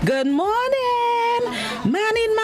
Good morning. Morning,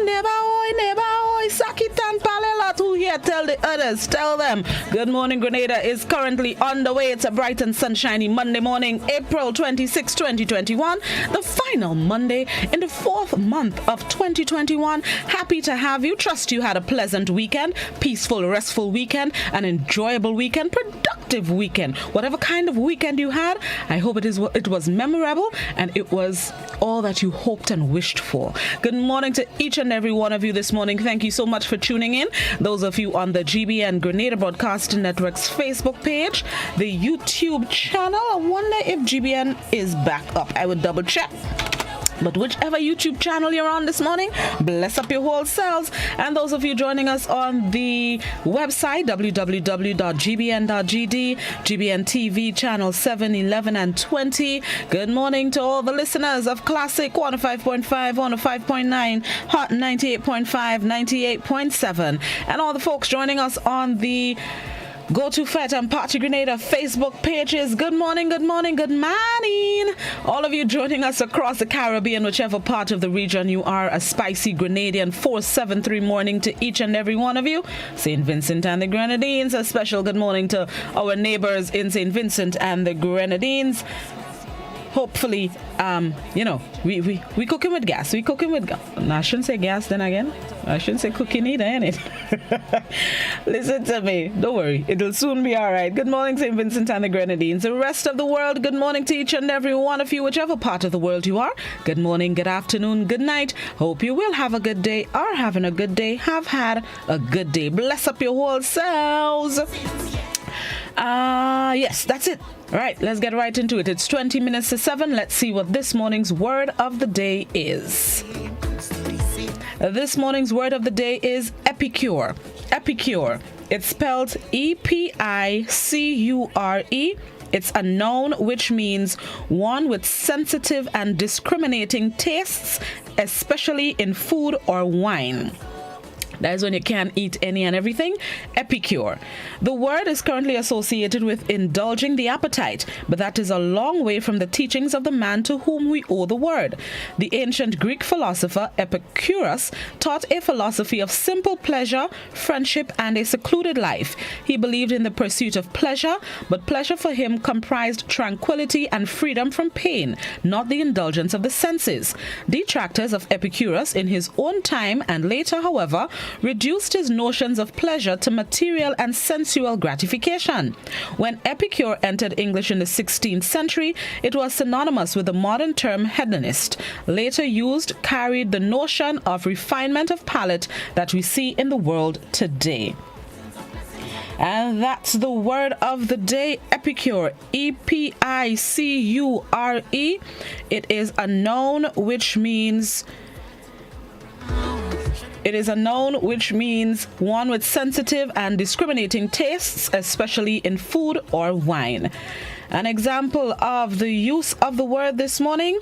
neighbor, oi, Sakitan Palela to here. Tell the others, tell them. Good morning, Grenada is currently on the way. It's a bright and sunshiny Monday morning, April 26, 2021, the final Monday in the 4th month of 2021. Happy to have you. Trust you had a pleasant weekend, peaceful, restful weekend, an enjoyable weekend, productive weekend. Whatever kind of weekend you had, I hope it was memorable and it was all that you hoped and wished for. Good morning to each and every one of you this morning. Thank you so much for tuning in. Those of you on the GBN Grenada Broadcasting Network's Facebook page, the YouTube channel. I wonder if GBN is back up. I would double check. But whichever YouTube channel you're on this morning, bless up your whole selves. And those of you joining us on the website, www.gbn.gd, GBN TV channel 7, 11, and 20. Good morning to all the listeners of Classic 105.5, 105.9, Hot 98.5, 98.7. And all the folks joining us on the Go to Fet and Party Grenada Facebook pages. Good morning, good morning, good morning. All of you joining us across the Caribbean, whichever part of the region you are, a spicy Grenadian 473 morning to each and every one of you. St. Vincent and the Grenadines, a special good morning to our neighbors in St. Vincent and the Grenadines. Hopefully, we cooking with gas. We cooking with gas. No, I shouldn't say gas then again. I shouldn't say cooking either, innit? Listen to me. Don't worry. It'll soon be all right. Good morning, St. Vincent and the Grenadines. The rest of the world, good morning to each and every one of you, whichever part of the world you are. Good morning, good afternoon, good night. Hope you will have a good day, are having a good day, have had a good day. Bless up your whole selves. Yes, that's it. All right, let's get right into it. It's 20 minutes to 7. Let's see what this morning's word of the day is. This morning's word of the day is epicure. Epicure. It's spelled E-P-I-C-U-R-E. It's a noun which means one with sensitive and discriminating tastes, especially in food or wine. That is when you can't eat any and everything. Epicure. The word is currently associated with indulging the appetite, but that is a long way from the teachings of the man to whom we owe the word. The ancient Greek philosopher Epicurus taught a philosophy of simple pleasure, friendship, and a secluded life. He believed in the pursuit of pleasure, but pleasure for him comprised tranquility and freedom from pain, not the indulgence of the senses. Detractors of Epicurus in his own time and later, however, reduced his notions of pleasure to material and sensual gratification. When epicure entered English in the 16th century, it was synonymous with the modern term hedonist. Later used carried the notion of refinement of palate that we see in the world today. And that's the word of the day, epicure, E-P-I-C-U-R-E. It is a noun which means one with sensitive and discriminating tastes, especially in food or wine. An example of the use of the word this morning.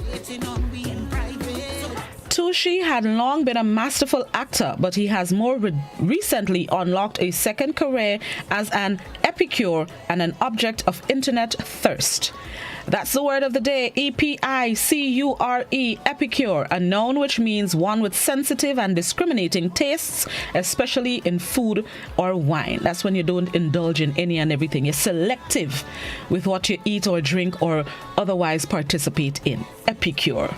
Tucci had long been a masterful actor, but he has more recently unlocked a second career as an epicure and an object of internet thirst. That's the word of the day, E-P-I-C-U-R-E, epicure, a noun which means one with sensitive and discriminating tastes, especially in food or wine. That's when you don't indulge in any and everything. You're selective with what you eat or drink or otherwise participate in. Epicure.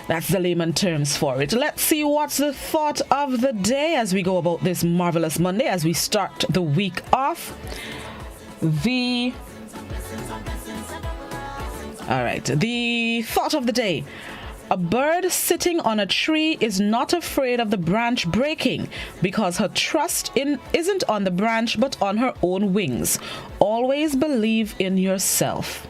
That's the layman terms for it. Let's see what's the thought of the day as we go about this marvelous Monday, as we start the week off. The thought of the day. A bird sitting on a tree is not afraid of the branch breaking because her trust isn't on the branch but on her own wings. Always believe in yourself.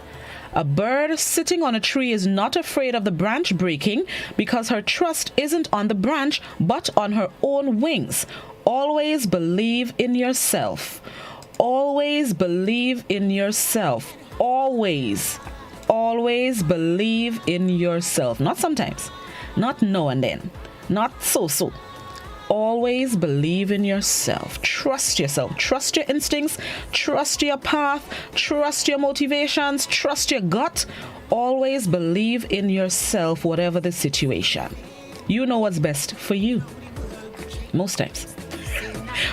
A bird sitting on a tree is not afraid of the branch breaking because her trust isn't on the branch but on her own wings. Always believe in yourself. Always believe in yourself. Always believe in yourself. Not sometimes. Not now and then. Not so. always believe in yourself. Trust yourself. Trust your instincts. Trust your path. Trust your motivations. Trust your gut. Always believe in yourself, whatever the situation. You know what's best for you. Most times.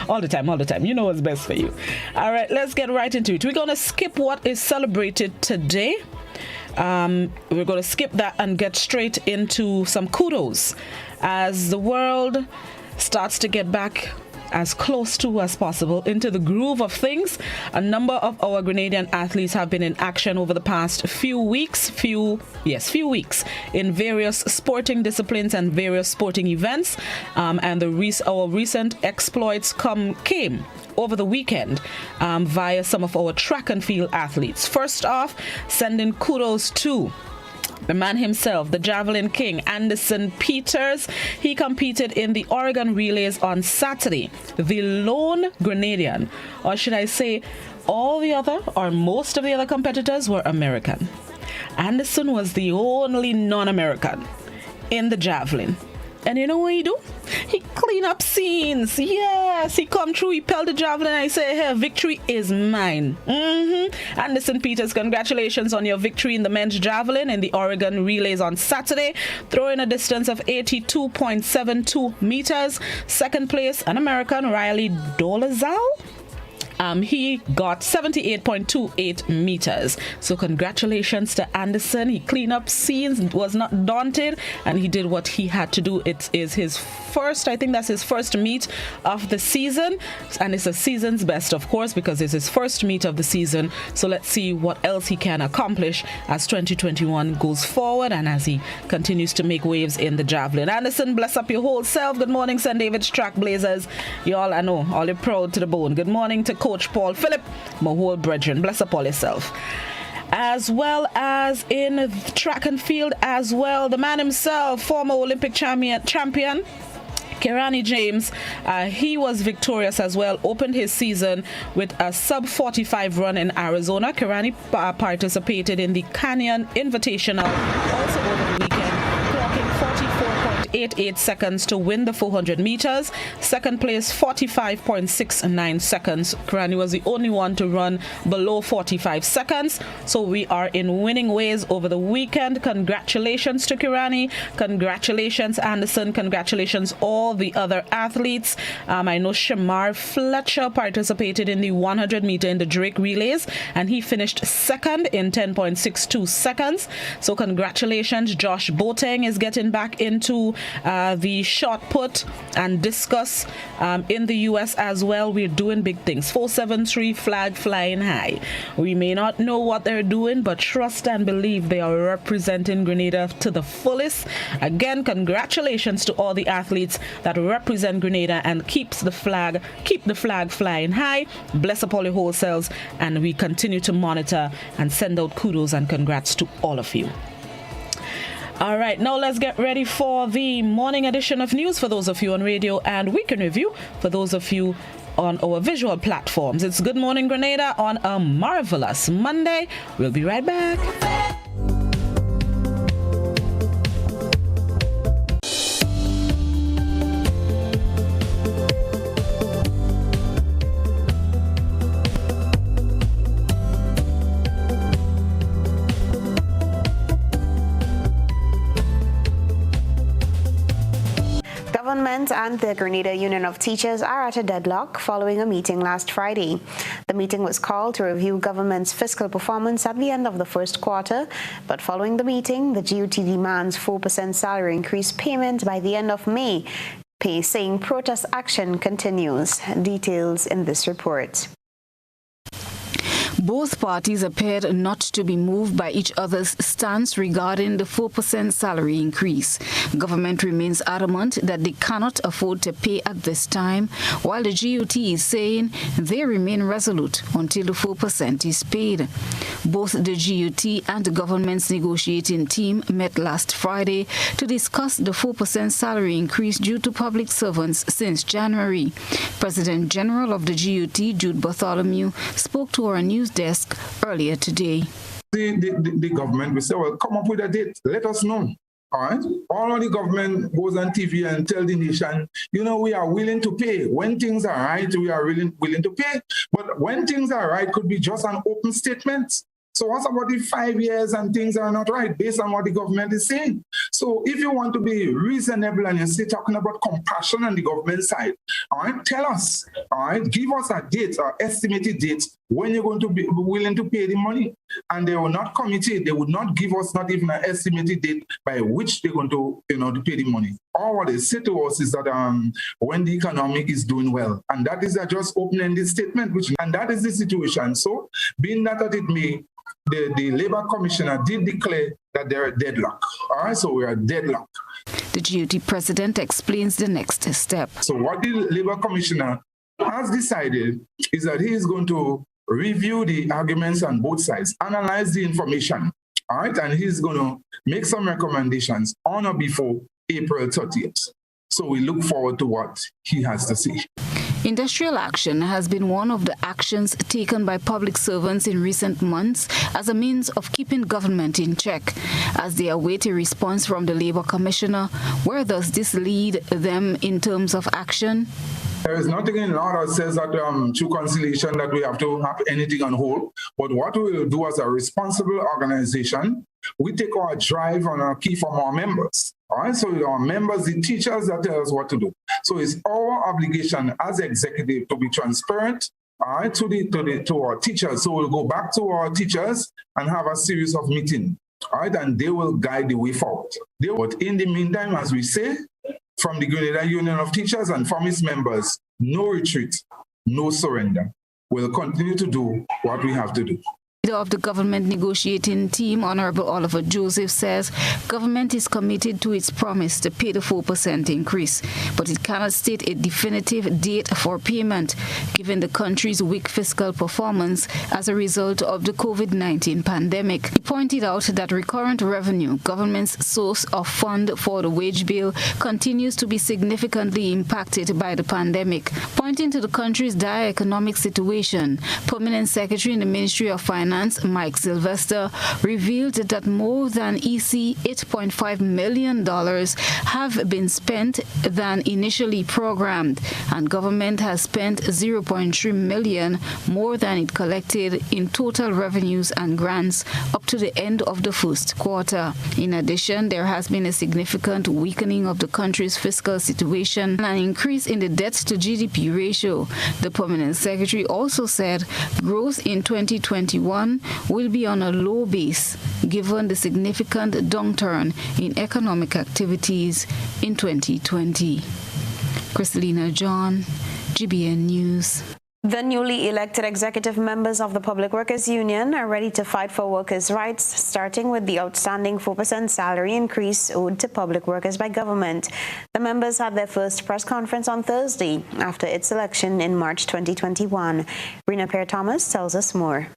All the time. You know what's best for you. All right, let's get right into it. We're going to skip what is celebrated today. We're going to skip that and get straight into some kudos as the world starts to get back as close to as possible into the groove of things. A number of our Grenadian athletes have been in action over the past few weeks in various sporting disciplines and various sporting events, and our recent exploits came over the weekend via some of our track and field athletes. First off, sending kudos to the man himself, the javelin king, Anderson Peters. He competed in the Oregon relays on Saturday. The lone Grenadian, or should I say, all the other or most of the other competitors were American. Anderson was the only non-American in the javelin. And you know what he do? He clean up scenes. Yes, he come through, he pelled the javelin, and I say, hey, victory is mine. Anderson Peters, congratulations on your victory in the men's javelin in the Oregon relays on Saturday, throwing a distance of 82.72 meters. Second place, an American, Riley Dolezal. He got 78.28 meters. So congratulations to Anderson. He cleaned up scenes, was not daunted, and he did what he had to do. It is his first, I think that's his first meet of the season, and it's a season's best, of course, because it's his first meet of the season. So let's see what else he can accomplish as 2021 goes forward and as he continues to make waves in the javelin. Anderson, bless up your whole self. Good morning, St. David's Track Blazers. Y'all, I know, all you're proud to the bone. Good morning to Coach Paul Phillip, my whole brethren. Bless up all yourself. As well as in track and field as well, the man himself, former Olympic champion Kirani James, he was victorious as well, opened his season with a sub-45 run in Arizona. Kirani participated in the Canyon Invitational also over the weekend, clocking 44.88 seconds to win the 400 meters. Second place, 45.69 seconds. Kirani was the only one to run below 45 seconds. So we are in winning ways over the weekend. Congratulations to Kirani. Congratulations, Anderson. Congratulations, all the other athletes. I know Shamar Fletcher participated in the 100 meter in the Drake relays, and he finished second in 10.62 seconds. So congratulations. Josh Boateng is getting back into the shot put and discus in the US as well. We're doing big things. 473 flag flying high. We may not know what they're doing, but trust and believe they are representing Grenada to the fullest. Again, congratulations to all the athletes that represent Grenada and keep the flag flying high. Bless up all your whole selves, and we continue to monitor and send out kudos and congrats to all of you. All right, now let's get ready for the morning edition of news for those of you on radio and weekend review for those of you on our visual platforms. It's Good Morning Grenada on a marvelous Monday. We'll be right back. Government and the Grenada Union of Teachers are at a deadlock following a meeting last Friday. The meeting was called to review government's fiscal performance at the end of the first quarter, but following the meeting, the GUT demands 4% salary increase payment by the end of May, saying protest action continues. Details in this report. Both parties appeared not to be moved by each other's stance regarding the 4% salary increase. Government remains adamant that they cannot afford to pay at this time, while the GUT is saying they remain resolute until the 4% is paid. Both the GUT and the government's negotiating team met last Friday to discuss the 4% salary increase due to public servants since January. President General of the GUT, Jude Bartholomew, spoke to our news desk earlier today. The government will say, well, come up with a date. Let us know. All right. All of the government goes on TV and tell the nation, we are willing to pay. When things are right, we are willing to pay. But when things are right, could be just an open statement. So what's about the 5 years and things are not right based on what the government is saying? So if you want to be reasonable and you're still talking about compassion on the government side, all right, tell us, all right, give us a date or estimated date when you're going to be willing to pay the money. And they will not commit it. They would not give us not even an estimated date by which they're going to, to pay the money. All what they say to us is that when the economic is doing well, and that is a just open-ended statement, and that is the situation. So being that it may, the Labour Commissioner did declare that they're deadlocked. All right, so we are deadlocked. The GOT president explains the next step. So what the Labour Commissioner has decided is that he is going to review the arguments on both sides, analyze the information, all right, and he's going to make some recommendations on or before April 30th. So we look forward to what he has to say. Industrial action has been one of the actions taken by public servants in recent months as a means of keeping government in check. As they await a response from the Labour Commissioner, where does this lead them in terms of action? There is nothing in law that says that through conciliation that we have to have anything on hold. But what we will do as a responsible organization, we take our drive and our key from our members. All right, so our members, the teachers that tell us what to do. So it's our obligation as executive to be transparent, all right, to our teachers. So we'll go back to our teachers and have a series of meetings, all right, and they will guide the way forward. But in the meantime, as we say, from the Grenada Union of Teachers and from its members, no retreat, no surrender. We'll continue to do what we have to do. Leader of the government negotiating team, Honorable Oliver Joseph, says government is committed to its promise to pay the 4% increase, but it cannot state a definitive date for payment, given the country's weak fiscal performance as a result of the COVID-19 pandemic. He pointed out that recurrent revenue, government's source of fund for the wage bill, continues to be significantly impacted by the pandemic. Pointing to the country's dire economic situation, Permanent Secretary in the Ministry of Finance, Mike Sylvester, revealed that more than $8.5 million have been spent than initially programmed, and government has spent $0.3 million more than it collected in total revenues and grants up to the end of the first quarter. In addition, there has been a significant weakening of the country's fiscal situation and an increase in the debt to GDP ratio. The Permanent Secretary also said growth in 2021 will be on a low base given the significant downturn in economic activities in 2020. Christelina John, GBN News. The newly elected executive members of the Public Workers Union are ready to fight for workers' rights, starting with the outstanding 4% salary increase owed to public workers by government. The members had their first press conference on Thursday after its election in March 2021. Rena Pear-Thomas tells us more.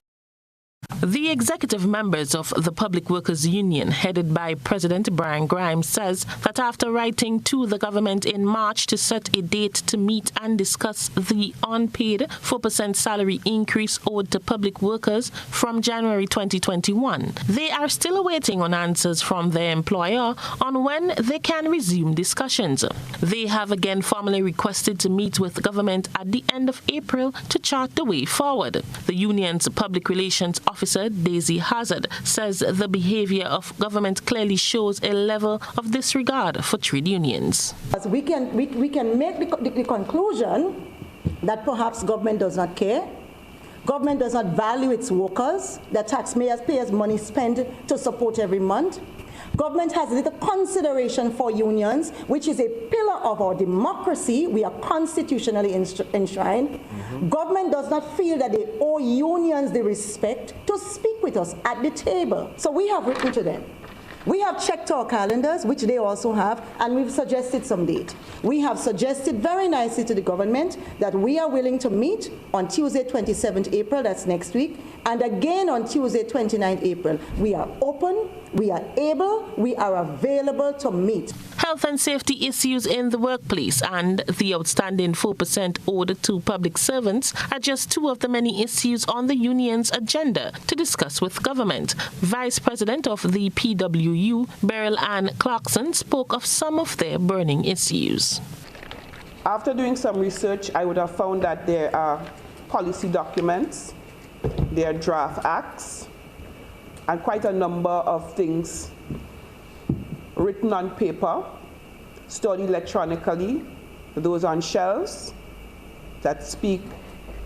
The executive members of the Public Workers Union, headed by President Brian Grimes, says that after writing to the government in March to set a date to meet and discuss the unpaid 4% salary increase owed to public workers from January 2021, they are still awaiting on answers from their employer on when they can resume discussions. They have again formally requested to meet with the government at the end of April to chart the way forward. The union's public relations officer, Daisy Hazard, says the behavior of government clearly shows a level of disregard for trade unions. We can make the conclusion that perhaps government does not care, government does not value its workers, that taxpayers pay money spent to support every month. Government has little consideration for unions, which is a pillar of our democracy. We are constitutionally enshrined. Government does not feel that they owe unions the respect to speak with us at the table. So we have written to them. We have checked our calendars, which they also have, and we've suggested some date. We have suggested very nicely to the government that we are willing to meet on Tuesday, 27th April, that's next week, and again on Tuesday, 29th April. We are open, we are able, we are available to meet. Health and safety issues in the workplace and the outstanding 4% owed to public servants are just two of the many issues on the union's agenda to discuss with government. Vice President of the PWU, WU, Beryl Ann Clarkson, spoke of some of their burning issues. After doing some research, I would have found that there are policy documents, there are draft acts, and quite a number of things written on paper, stored electronically, those on shelves that speak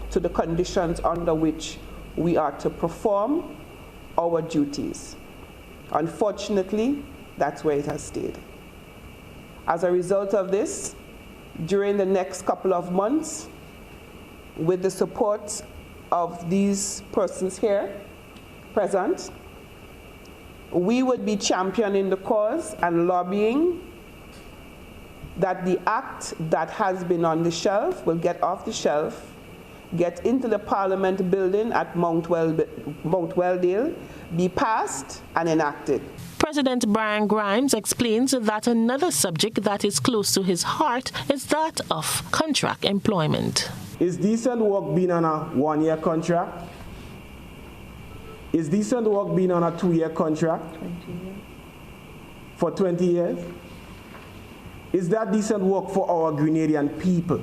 to the conditions under which we are to perform our duties. Unfortunately, that's where it has stayed. As a result of this, during the next couple of months, with the support of these persons here present, we would be championing the cause and lobbying that the act that has been on the shelf will get off the shelf, get into the Parliament building at Mount Welldale, be passed and enacted. President Brian Grimes explains that another subject that is close to his heart is that of contract employment. Is decent work being on a 1-year contract? Is decent work being on a 2-year contract? 20 years. For 20 years? Is that decent work for our Grenadian people?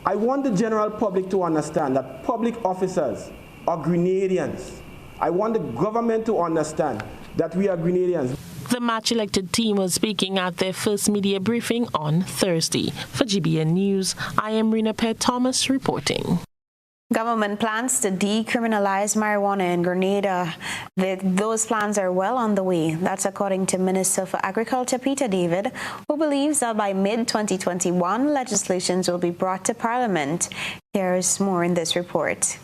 I want the general public to understand that public officers are Grenadians. I want the government to understand that we are Grenadians. The match-elected team was speaking at their first media briefing on Thursday. For GBN News, I am Rena Thomas reporting. Government plans to decriminalize marijuana in Grenada. Those plans are well on the way. That's according to Minister for Agriculture Peter David, who believes that by mid-2021, legislations will be brought to Parliament. Here's more in this report.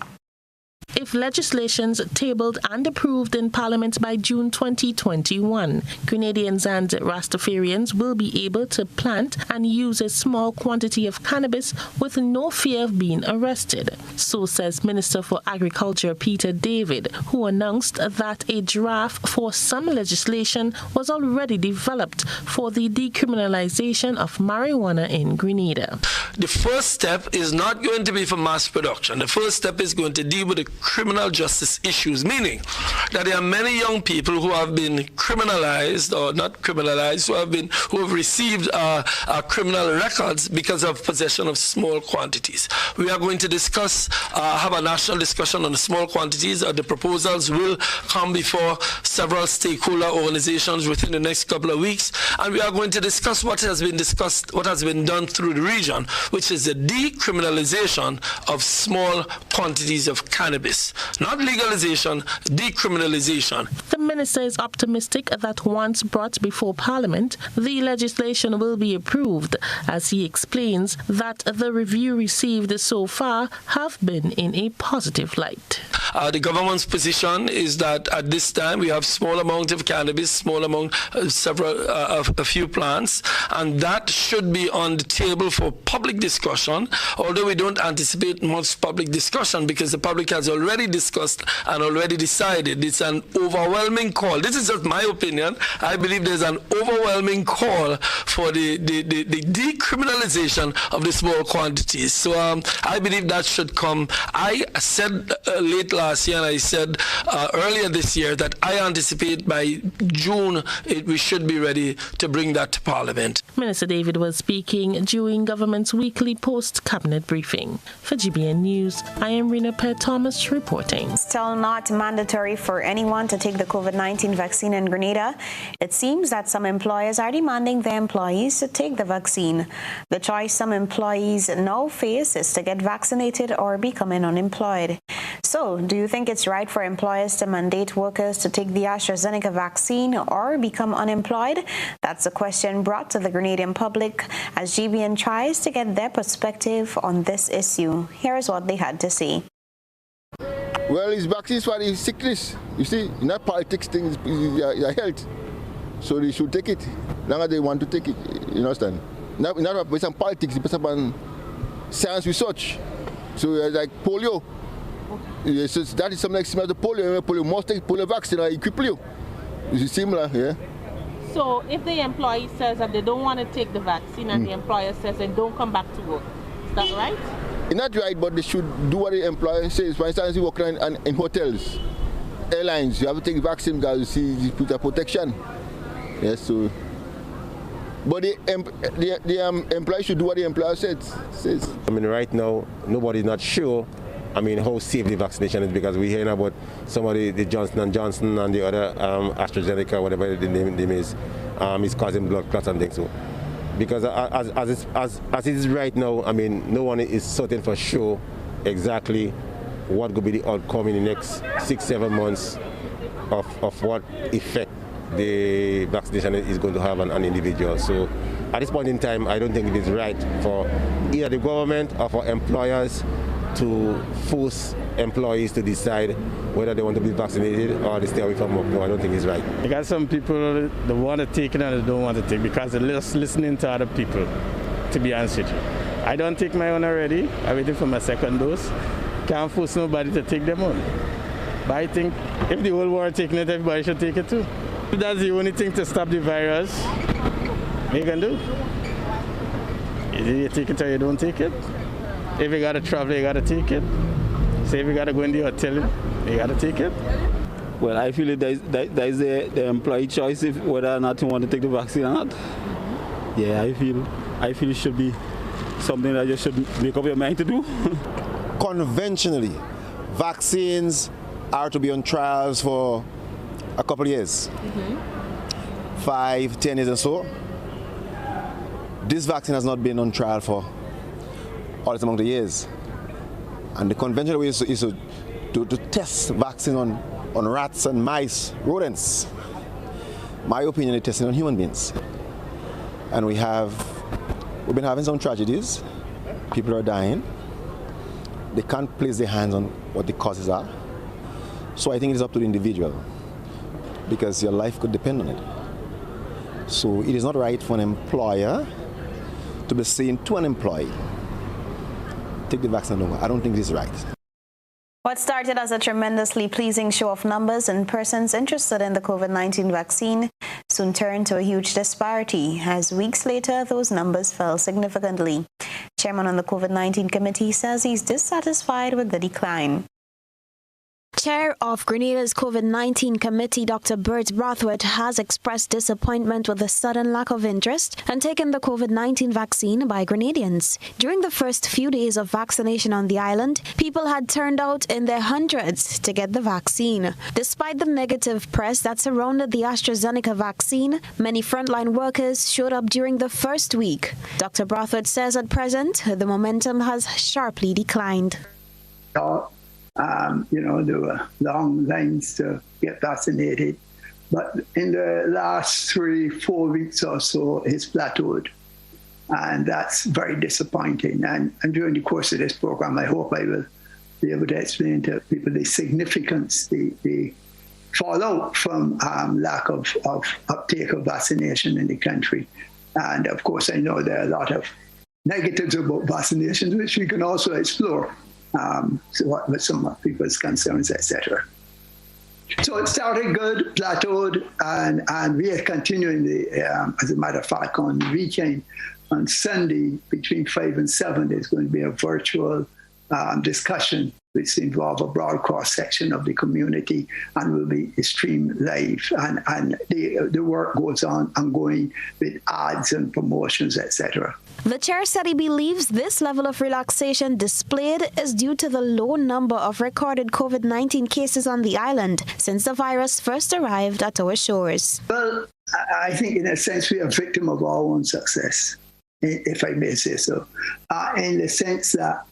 If legislations tabled and approved in Parliament by June 2021, Grenadians and Rastafarians will be able to plant and use a small quantity of cannabis with no fear of being arrested. So says Minister for Agriculture Peter David, who announced that a draft for some legislation was already developed for the decriminalization of marijuana in Grenada. The first step is not going to be for mass production. The first step is going to deal with the criminal justice issues, meaning that there are many young people who have been criminalized or not criminalized, who have received criminal records because of possession of small quantities. We are going to discuss, have a national discussion on the small quantities. The proposals will come before several stakeholder organizations within the next couple of weeks, and we are going to discuss what has been done through the region, which is the decriminalization of small quantities of cannabis. Not legalization, decriminalization. The minister is optimistic that once brought before Parliament, the legislation will be approved, as he explains that the review received so far have been in a positive light. The government's position is that at this time we have small amount of cannabis, small amount, a few plants, and that should be on the table for public discussion, although we don't anticipate much public discussion because the public has already discussed and already decided. It's an overwhelming call. This is just my opinion. I believe there's an overwhelming call for the decriminalization of the small quantities. So I believe that should come. I said late last year and I said earlier this year that I anticipate by June we should be ready to bring that to Parliament. Minister David was speaking during government's weekly post-cabinet briefing. For GBN News, I am Rena Thomas reporting. Still not mandatory for anyone to take the COVID-19 vaccine in Grenada. It seems that some employers are demanding their employees to take the vaccine. The choice some employees now face is to get vaccinated or becoming unemployed. So, do you think it's right for employers to mandate workers to take the AstraZeneca vaccine or become unemployed? That's a question brought to the Grenadian public as GBN tries to get their perspective on this issue. Here's what they had to say. Well, it's vaccines for the sickness. You see, not politics things, it's your health. So they should take it. Long as they want to take it, you understand? Not based on politics, it's based on science research. So like polio. So that is something like similar to polio. Polio must take polio vaccine or equip you. It's similar, yeah. So if the employee says that they don't want to take the vaccine and the employer says they don't come back to work, is that right? It's not right, but they should do what the employer says. For instance, you work in hotels. airlines, you have to take the vaccine because you see the put a protection. Yes, so. But the employer should do what the employer says. I mean, right now, nobody's not sure, I mean, how safe the vaccination is, because we're hearing about somebody, the Johnson & Johnson and the other AstraZeneca, whatever the name is causing blood clots and things. So, because as it is right now, I mean, no one is certain for sure exactly what could be the outcome in the next 6-7 months of what effect the vaccination is going to have on an individual. So at this point in time, I don't think it is right for either the government or for employers to force employees to decide whether they want to be vaccinated or they stay away from work. No, I don't think it's right. Because some people, they want to take it and they don't want to take it because they're just listening to other people, to be honest with you. I don't take my own already. I'm waiting for my second dose. Can't force nobody to take them on. But I think if the whole world taking it, everybody should take it too. If that's the only thing to stop the virus, what you can do? Either you take it or you don't take it. If you got to travel, you got to take it. Say if you got to go in the hotel, you got to take it. Well, I feel that is the employee choice if whether or not you want to take the vaccine or not. Yeah, I feel it should be something that you should make up your mind to do. Conventionally, vaccines are to be on trials for a couple of years, 5, 10 years and so. This vaccine has not been on trial for all this amount of years. And the conventional way is to test vaccine on rats and mice, rodents. My opinion is testing on human beings. And we've been having some tragedies. People are dying. They can't place their hands on what the causes are. So I think it is up to the individual, because your life could depend on it. So it is not right for an employer to be saying to an employee, take the vaccine. No, I don't think this is right. What started as a tremendously pleasing show of numbers and persons interested in the COVID-19 vaccine soon turned to a huge disparity, as weeks later those numbers fell significantly. Chairman on the COVID-19 committee says he's dissatisfied with the decline. Chair of Grenada's COVID-19 committee, Dr. Bert Brathwaite, has expressed disappointment with the sudden lack of interest and taken the COVID-19 vaccine by Grenadians. During the first few days of vaccination on the island, people had turned out in their hundreds to get the vaccine. Despite the negative press that surrounded the AstraZeneca vaccine, many frontline workers showed up during the first week. Dr. Brathwaite says at present, the momentum has sharply declined. There were long lines to get vaccinated. But in the last 3-4 weeks or so, it's plateaued. And that's very disappointing. And during the course of this program, I hope I will be able to explain to people the significance, the fallout from lack of uptake of vaccination in the country. And of course, I know there are a lot of negatives about vaccinations, which we can also explore. With some of people's concerns, etc. So it started good, plateaued, and we are continuing as a matter of fact, on the weekend, on Sunday, between 5 and 7, there's going to be a virtual discussion which involves a broad cross-section of the community and will be streamed live. And the work goes on ongoing with ads and promotions, etc. The chair said he believes this level of relaxation displayed is due to the low number of recorded COVID-19 cases on the island since the virus first arrived at our shores. Well, I think in a sense we are a victim of our own success, if I may say so, in the sense that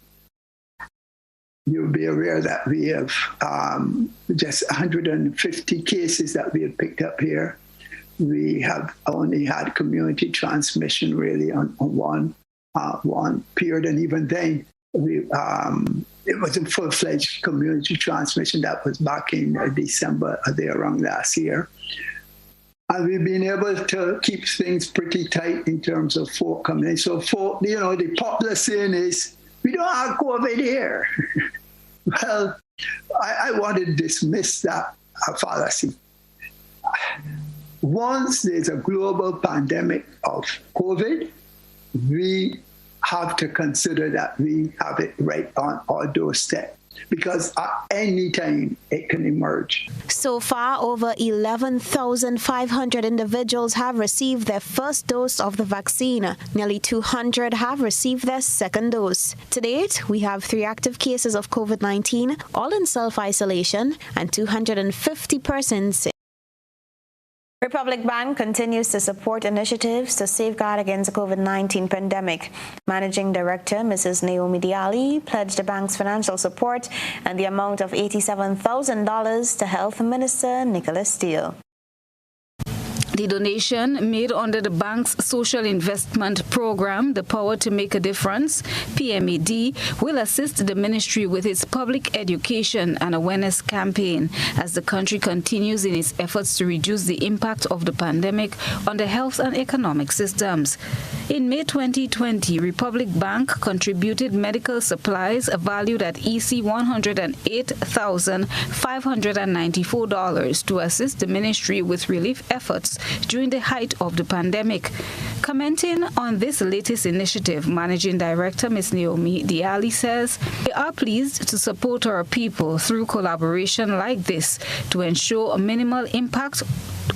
you'll be aware that we have just 150 cases that we have picked up here. We have only had community transmission really on one period, and even then, it wasn't full-fledged community transmission. That was back in December, there around last year. And we've been able to keep things pretty tight in terms of folk coming in. So, the popular saying is, we don't have COVID here. Well, I want to dismiss that fallacy. Once there's a global pandemic of COVID, we have to consider that we have it right on our doorstep. because at any time it can emerge. So far, over 11,500 individuals have received their first dose of the vaccine. Nearly 200 have received their second dose. To date, we have 3 active cases of COVID-19, all in self-isolation, and 250 persons. Republic Bank continues to support initiatives to safeguard against the COVID-19 pandemic. Managing Director Mrs. Naomi Diali pledged the bank's financial support and the amount of $87,000 to Health Minister Nicholas Steele. The donation made under the bank's social investment program, The Power to Make a Difference, PMAD, will assist the ministry with its public education and awareness campaign as the country continues in its efforts to reduce the impact of the pandemic on the health and economic systems. In May 2020, Republic Bank contributed medical supplies valued at EC $108,594 to assist the ministry with relief efforts during the height of the pandemic. Commenting on this latest initiative, Managing Director Ms. Naomi Diali says, "We are pleased to support our people through collaboration like this to ensure a minimal impact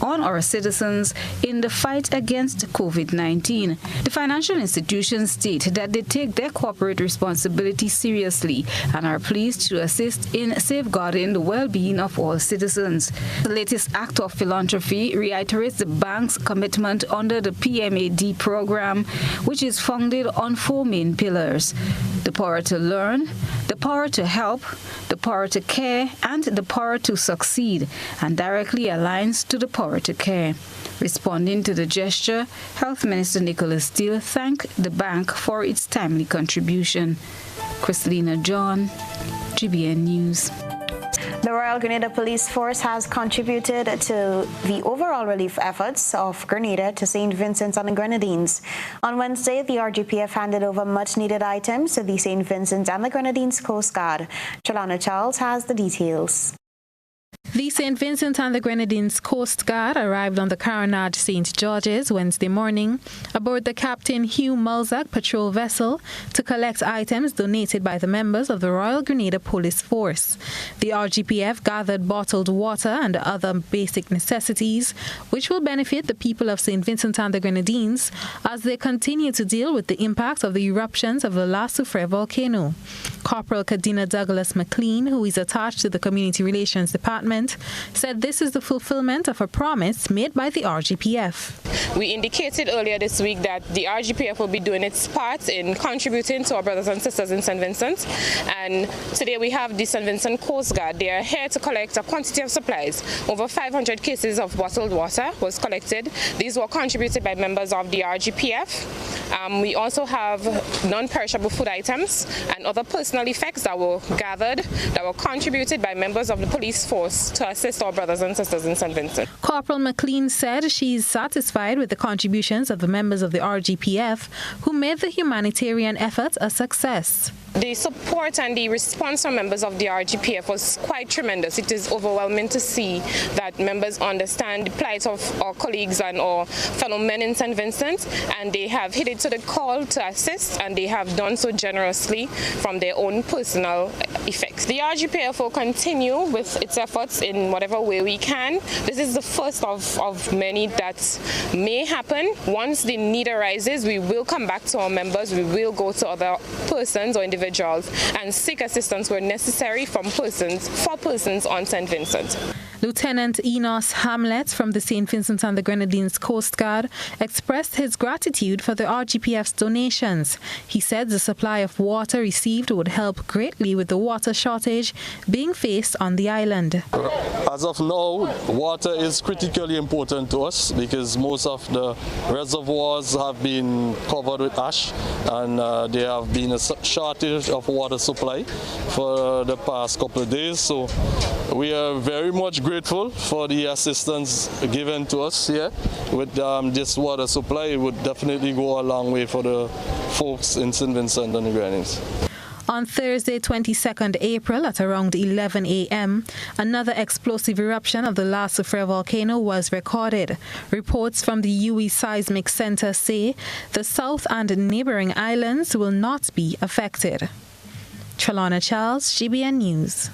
on our citizens in the fight against COVID-19. The financial institutions state that they take their corporate responsibility seriously and are pleased to assist in safeguarding the well-being of all citizens. The latest act of philanthropy reiterates the bank's commitment under the PMAD program, which is founded on 4 main pillars: the power to learn, the power to help, the power to care, and the power to succeed, and directly aligns to the power to care." Responding to the gesture, Health Minister Nicholas Steele thanked the bank for its timely contribution. Christelina John, GBN News. The Royal Grenada Police Force has contributed to the overall relief efforts of Grenada to St. Vincent and the Grenadines. On Wednesday, the RGPF handed over much-needed items to the St. Vincent and the Grenadines Coast Guard. Chalana Charles has the details. The St. Vincent and the Grenadines Coast Guard arrived on the Carronade St. George's Wednesday morning aboard the Captain Hugh Mulzac patrol vessel to collect items donated by the members of the Royal Grenada Police Force. The RGPF gathered bottled water and other basic necessities, which will benefit the people of St. Vincent and the Grenadines as they continue to deal with the impact of the eruptions of the La Soufrière volcano. Corporal Kadina Douglas McLean, who is attached to the Community Relations Department, said this is the fulfillment of a promise made by the RGPF. We indicated earlier this week that the RGPF will be doing its part in contributing to our brothers and sisters in St. Vincent, and today we have the St. Vincent Coast Guard. They are here to collect a quantity of supplies. Over 500 cases of bottled water was collected. These were contributed by members of the RGPF. We also have non-perishable food items and other personal effects that were gathered, that were contributed by members of the police force to assist our brothers and sisters in St. Vincent. Corporal McLean said she is satisfied with the contributions of the members of the RGPF who made the humanitarian effort a success. The support and the response from members of the RGPF was quite tremendous. It is overwhelming to see that members understand the plight of our colleagues and our fellow men in St. Vincent, and they have heeded to the call to assist, and they have done so generously from their own personal effects. The RGPF will continue with its efforts in whatever way we can. This is the first of many that may happen. Once the need arises, we will come back to our members. We will go to other persons or individuals and seek assistance where necessary for persons on St. Vincent. Lieutenant Enos Hamlet from the St. Vincent and the Grenadines Coast Guard expressed his gratitude for the RGPF's donations. He said the supply of water received would help greatly with the water shortage being faced on the island. As of now, water is critically important to us because most of the reservoirs have been covered with ash, and there have been a shortage of water supply for the past couple of days. So we are very much grateful for the assistance given to us here with this water supply. It would definitely go a long way for the folks in St. Vincent and the Grenadines. On Thursday, 22nd April at around 11 a.m., another explosive eruption of the La Soufrière volcano was recorded. Reports from the UE Seismic Center say the south and neighboring islands will not be affected. Trelawna Charles, GBN News.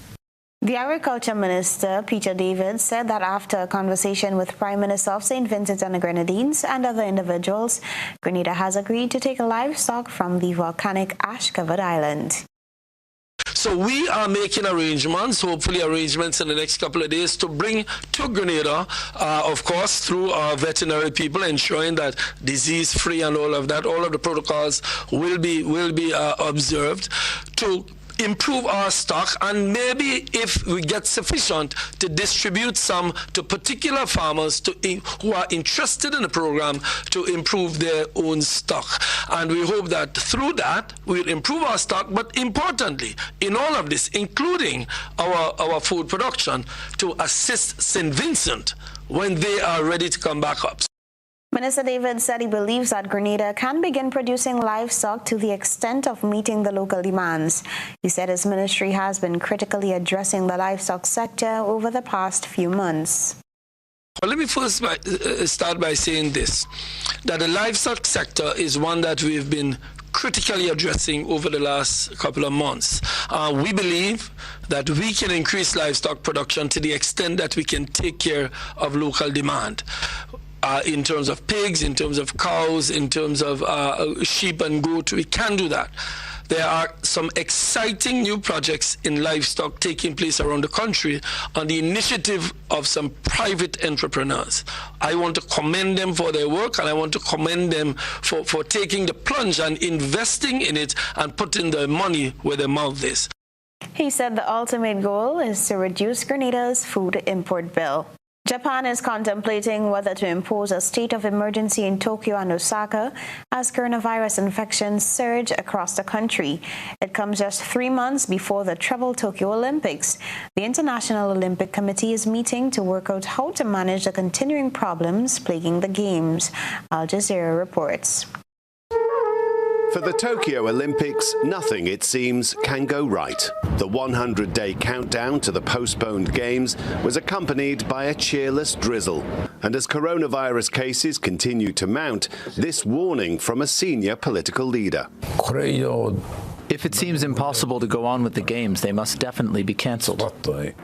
The Agriculture Minister, Peter David, said that after a conversation with Prime Minister of St. Vincent and the Grenadines and other individuals, Grenada has agreed to take livestock from the volcanic ash-covered island. So we are making arrangements, hopefully arrangements in the next couple of days, to bring to Grenada, of course, through our veterinary people, ensuring that disease-free and all of that, all of the protocols will be observed to improve our stock, and maybe if we get sufficient, to distribute some to particular farmers who are interested in the program to improve their own stock. And we hope that through that we'll improve our stock, but importantly in all of this, including our food production, to assist St. Vincent when they are ready to come back up. Minister David said he believes that Grenada can begin producing livestock to the extent of meeting the local demands. He said his ministry has been critically addressing the livestock sector over the past few months. Well, let me first start by saying this, that the livestock sector is one that we've been critically addressing over the last couple of months. We believe that we can increase livestock production to the extent that we can take care of local demand. In terms of pigs, in terms of cows, in terms of sheep and goat, we can do that. There are some exciting new projects in livestock taking place around the country on the initiative of some private entrepreneurs. I want to commend them for their work, and I want to commend them for taking the plunge and investing in it and putting their money where their mouth is. He said the ultimate goal is to reduce Grenada's food import bill. Japan is contemplating whether to impose a state of emergency in Tokyo and Osaka as coronavirus infections surge across the country. It comes just 3 months before the troubled Tokyo Olympics. The International Olympic Committee is meeting to work out how to manage the continuing problems plaguing the Games. Al Jazeera reports. For the Tokyo Olympics, nothing, it seems, can go right. The 100-day countdown to the postponed Games was accompanied by a cheerless drizzle. And as coronavirus cases continue to mount, this warning from a senior political leader. If it seems impossible to go on with the Games, they must definitely be cancelled.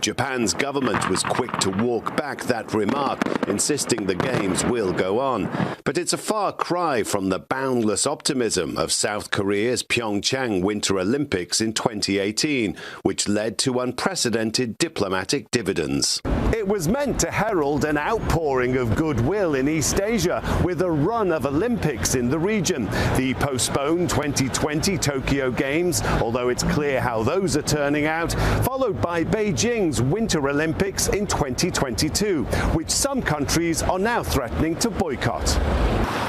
Japan's government was quick to walk back that remark, insisting the Games will go on. But it's a far cry from the boundless optimism of South Korea's Pyeongchang Winter Olympics in 2018, which led to unprecedented diplomatic dividends. It was meant to herald an outpouring of goodwill in East Asia, with a run of Olympics in the region. The postponed 2020 Tokyo Games, although it's clear how those are turning out, followed by Beijing's Winter Olympics in 2022, which some countries are now threatening to boycott.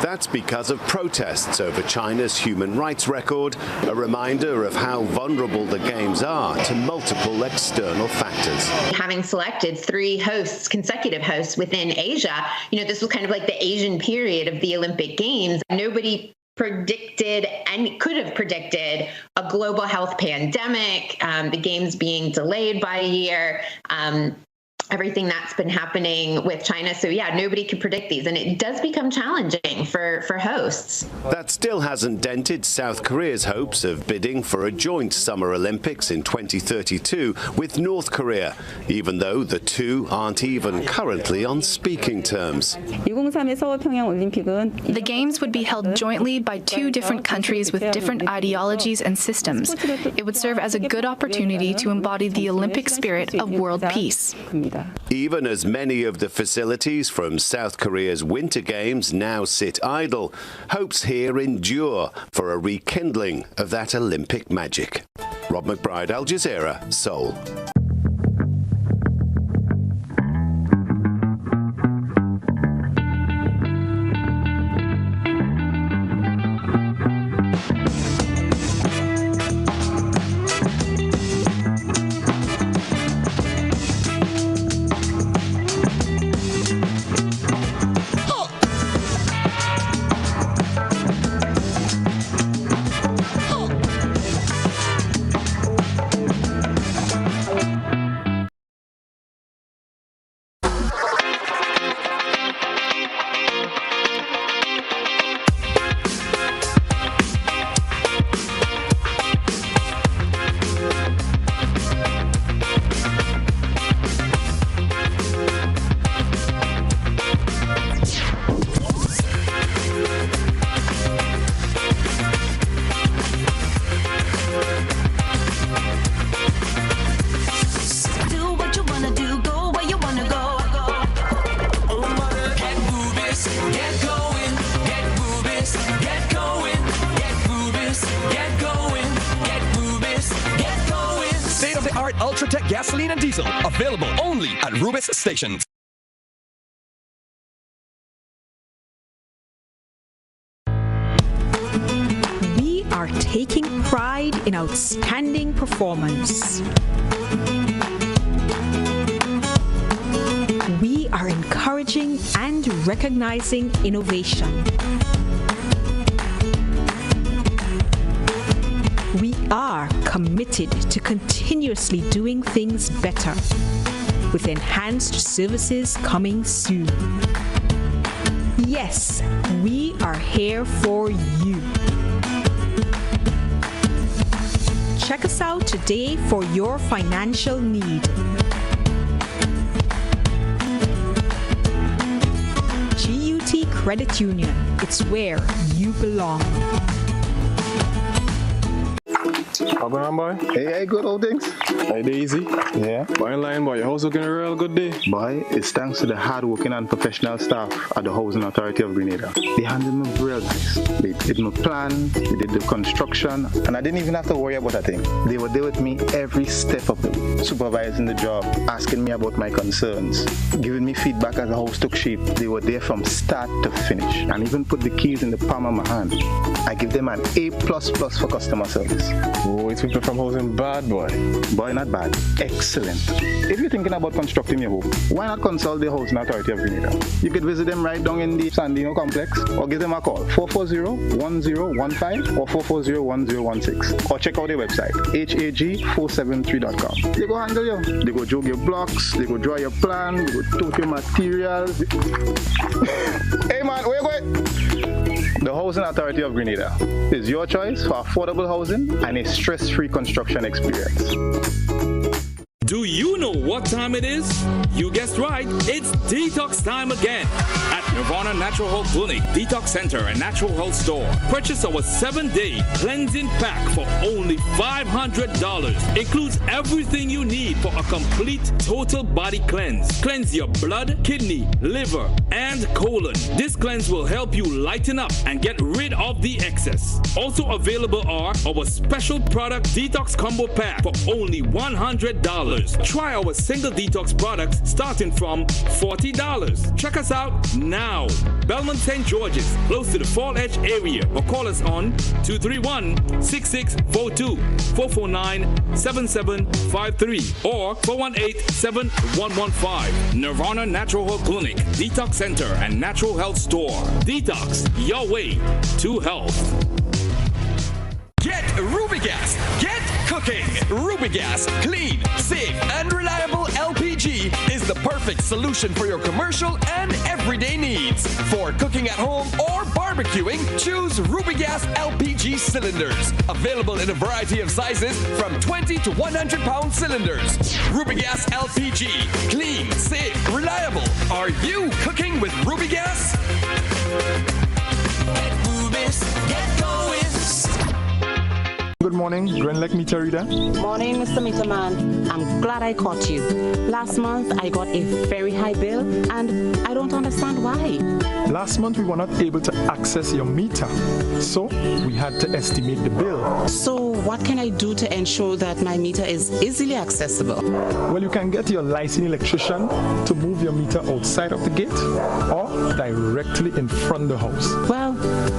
That's because of protests over China's human rights record, a reminder of how vulnerable the Games are to multiple external factors. Having selected 3 hosts, consecutive hosts within Asia, this was kind of like the Asian period of the Olympic Games. Nobody predicted and could have predicted a global health pandemic, the Games being delayed by a year, everything that's been happening with China. So yeah, nobody could predict these, and it does become challenging for hosts. That still hasn't dented South Korea's hopes of bidding for a joint Summer Olympics in 2032 with North Korea, even though the two aren't even currently on speaking terms. The Games would be held jointly by 2 different countries with different ideologies and systems. It would serve as a good opportunity to embody the Olympic spirit of world peace. Even as many of the facilities from South Korea's Winter Games now sit idle, hopes here endure for a rekindling of that Olympic magic. Rob McBride, Al Jazeera, Seoul. state-of-the-art Ultratech gasoline and diesel, available only at Rubis stations. We are taking pride in outstanding performance. We are encouraging and recognizing innovation. We are committed to continuously doing things better, with enhanced services coming soon. Yes, we are here for you. Check us out today for your financial need. GUT Credit Union, it's where you belong. How going on, boy? Hey, good old things. Hey, Daisy. Yeah. Boy, in line, boy. Your house looking a real good day. Boy, it's thanks to the hard-working and professional staff at the Housing Authority of Grenada. They handled me real nice. They did my plan, they did the construction, and I didn't even have to worry about a thing. They were there with me every step of the way, supervising the job, asking me about my concerns, giving me feedback as the house took shape. They were there from start to finish, and even put the keys in the palm of my hand. I give them an A++ for customer service. Oh, it's people from housing bad, boy. Boy, not bad. Excellent. If you're thinking about constructing your home, why not consult the Housing Authority of Grenada? You could visit them right down in the Sandino complex, or give them a call, 440-1015 or 440-1016. Or check out their website, hag473.com. They go handle you. They go jog your blocks, they go draw your plan, they go tote your materials. Hey man, where you going? The Housing Authority of Grenada is your choice for affordable housing and a stress-free construction experience. Do you know what time it is? You guessed right, it's detox time again at Nirvana Natural Health Clinic, Detox Center and Natural Health Store. Purchase our 7-day cleansing pack for only $500. Includes everything you need for a complete total body cleanse. Cleanse your blood, kidney, liver, and colon. This cleanse will help you lighten up and get rid of the excess. Also available are our special product detox combo pack for only $100. Try our single detox products starting from $40. Check us out now. Belmont St. George's, close to the Fall Edge area, or call us on 231-6642, 449-7753, or 418-7115. Nirvana Natural Health Clinic, Detox Center and Natural Health Store. Detox, your way to health. Get Rubigas. Get cooking. Rubigas, clean, safe, and reliable LPG is the perfect solution for your commercial and everyday needs. For cooking at home or barbecuing, choose Rubigas LPG cylinders. Available in a variety of sizes from 20 to 100 pound cylinders. Rubigas LPG, clean, safe, reliable. Are you cooking with Rubigas? Get Rubis, get going. Good morning, Grenlec meter reader. Morning, Mr. Meterman. I'm glad I caught you. Last month, I got a very high bill, and I don't understand why. Last month, we were not able to access your meter, so we had to estimate the bill. So what can I do to ensure that my meter is easily accessible? Well, you can get your licensed electrician to move your meter outside of the gate or directly in front of the house. Well,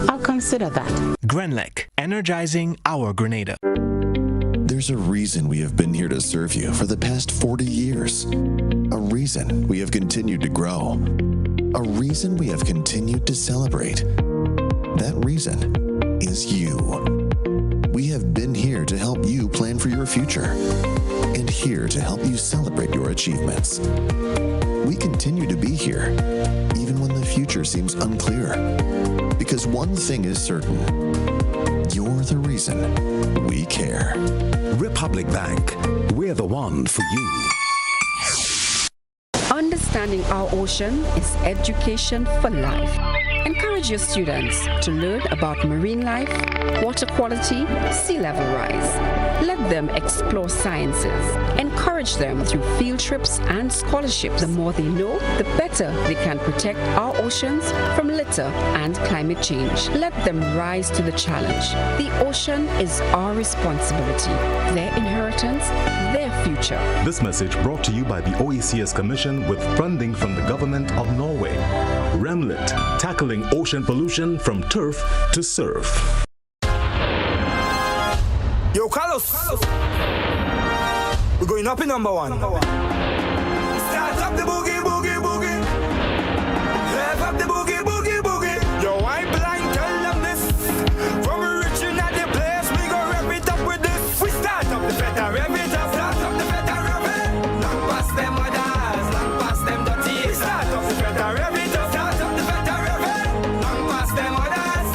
I'll consider that. Grenlec, energizing our Grenada. There's a reason we have been here to serve you for the past 40 years. A reason we have continued to grow. A reason we have continued to celebrate. That reason is you. We have been here to help you plan for your future and here to help you celebrate your achievements. We continue to be here, even when the future seems unclear. Because one thing is certain, you're the reason we care. Republic Bank, we're the one for you. Understanding our ocean is education for life. Encourage your students to learn about marine life, water quality, sea level rise. Let them explore sciences. Encourage them through field trips and scholarships. The more they know, the better they can protect our oceans from litter and climate change. Let them rise to the challenge. The ocean is our responsibility, their inheritance, their future. This message brought to you by the OECS Commission with funding from the government of Norway. Remlit, tackling ocean pollution from turf to surf. Yo, Carlos, we're going up in number one. Start up the boogie, boogie, boogie. Rev up the boogie, boogie, boogie. Yo, I blind tell them this. From reaching at the place, we go rev it up with this. We start up the feta, rev it up. Start up the feta, rev it. Long past them others, long past them dirty. We start up the feta, rev it up. Start up the feta, rev it. Long past them others.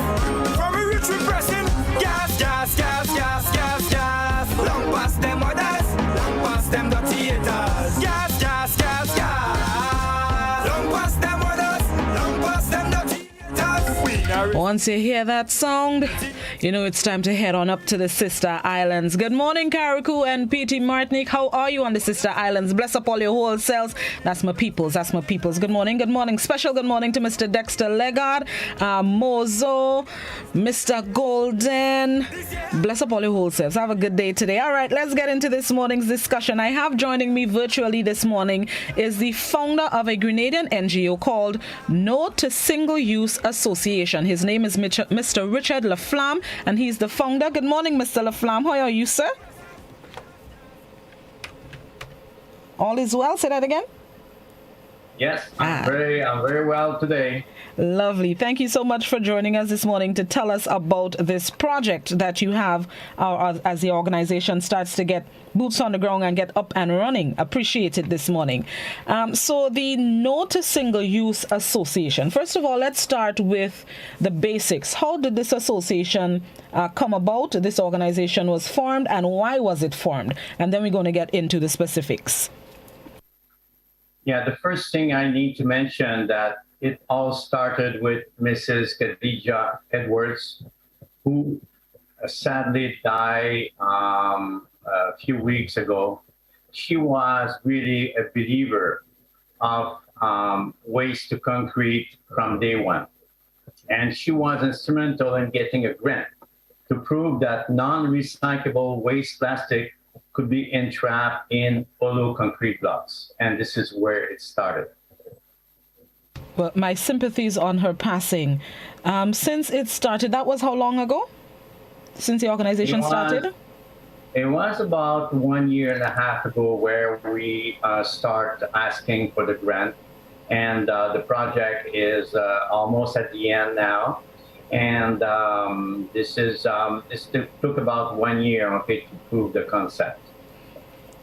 From we reach, we pressing. Gas, gas, gas, gas, gas, gas. Long past them others, long past them dirty haters. Gas, gas, gas, gas. Long past them others, long past them dirty haters. Once you hear that sound, you know it's time to head on up to the Sister Islands. Good morning, Carriacou and P.T. Martinique. How are you on the Sister Islands? Bless up all your whole selves. That's my peoples. That's my peoples. Good morning. Good morning. Special good morning to Mr. Dexter Legard, Mozo, Mr. Golden. Bless up all your whole selves. Have a good day today. All right, let's get into this morning's discussion. I have joining me virtually this morning is the founder of a Grenadian NGO called No to Single Use Association. His name is Mr. Richard Laflamme, and he's the founder. Good morning, Mr. Laflamme. How are you, sir? All is well? Say that again. Yes, I'm very well today. Lovely. Thank you so much for joining us this morning to tell us about this project that you have as the organization starts to get boots on the ground and get up and running. Appreciate it this morning. So the No to Single Use Association. First of all, let's start with the basics. How did this association come about? This organization was formed, and why was it formed? And then we're going to get into the specifics. Yeah, the first thing I need to mention that it all started with Mrs. Khadija Edwards, who sadly died a few weeks ago. She was really a believer of waste to concrete from day one. And she was instrumental in getting a grant to prove that non-recyclable waste plastic could be entrapped in hollow concrete blocks. And this is where it started. Well, my sympathies on her passing. Since it started, that was how long ago? Since the organization started? It was about 1.5 years ago where we start asking for the grant. And the project is almost at the end now. And this took about 1 year, okay, to prove the concept.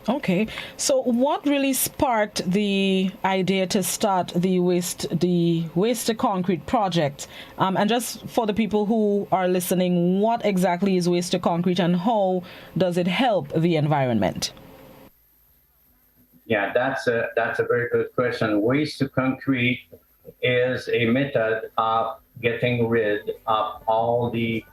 Okay, so what really sparked the idea to start the waste to concrete project? And just for the people who are listening, what exactly is waste to concrete and how does it help the environment? Yeah, that's a very good question. Waste to concrete is a method of getting rid of all the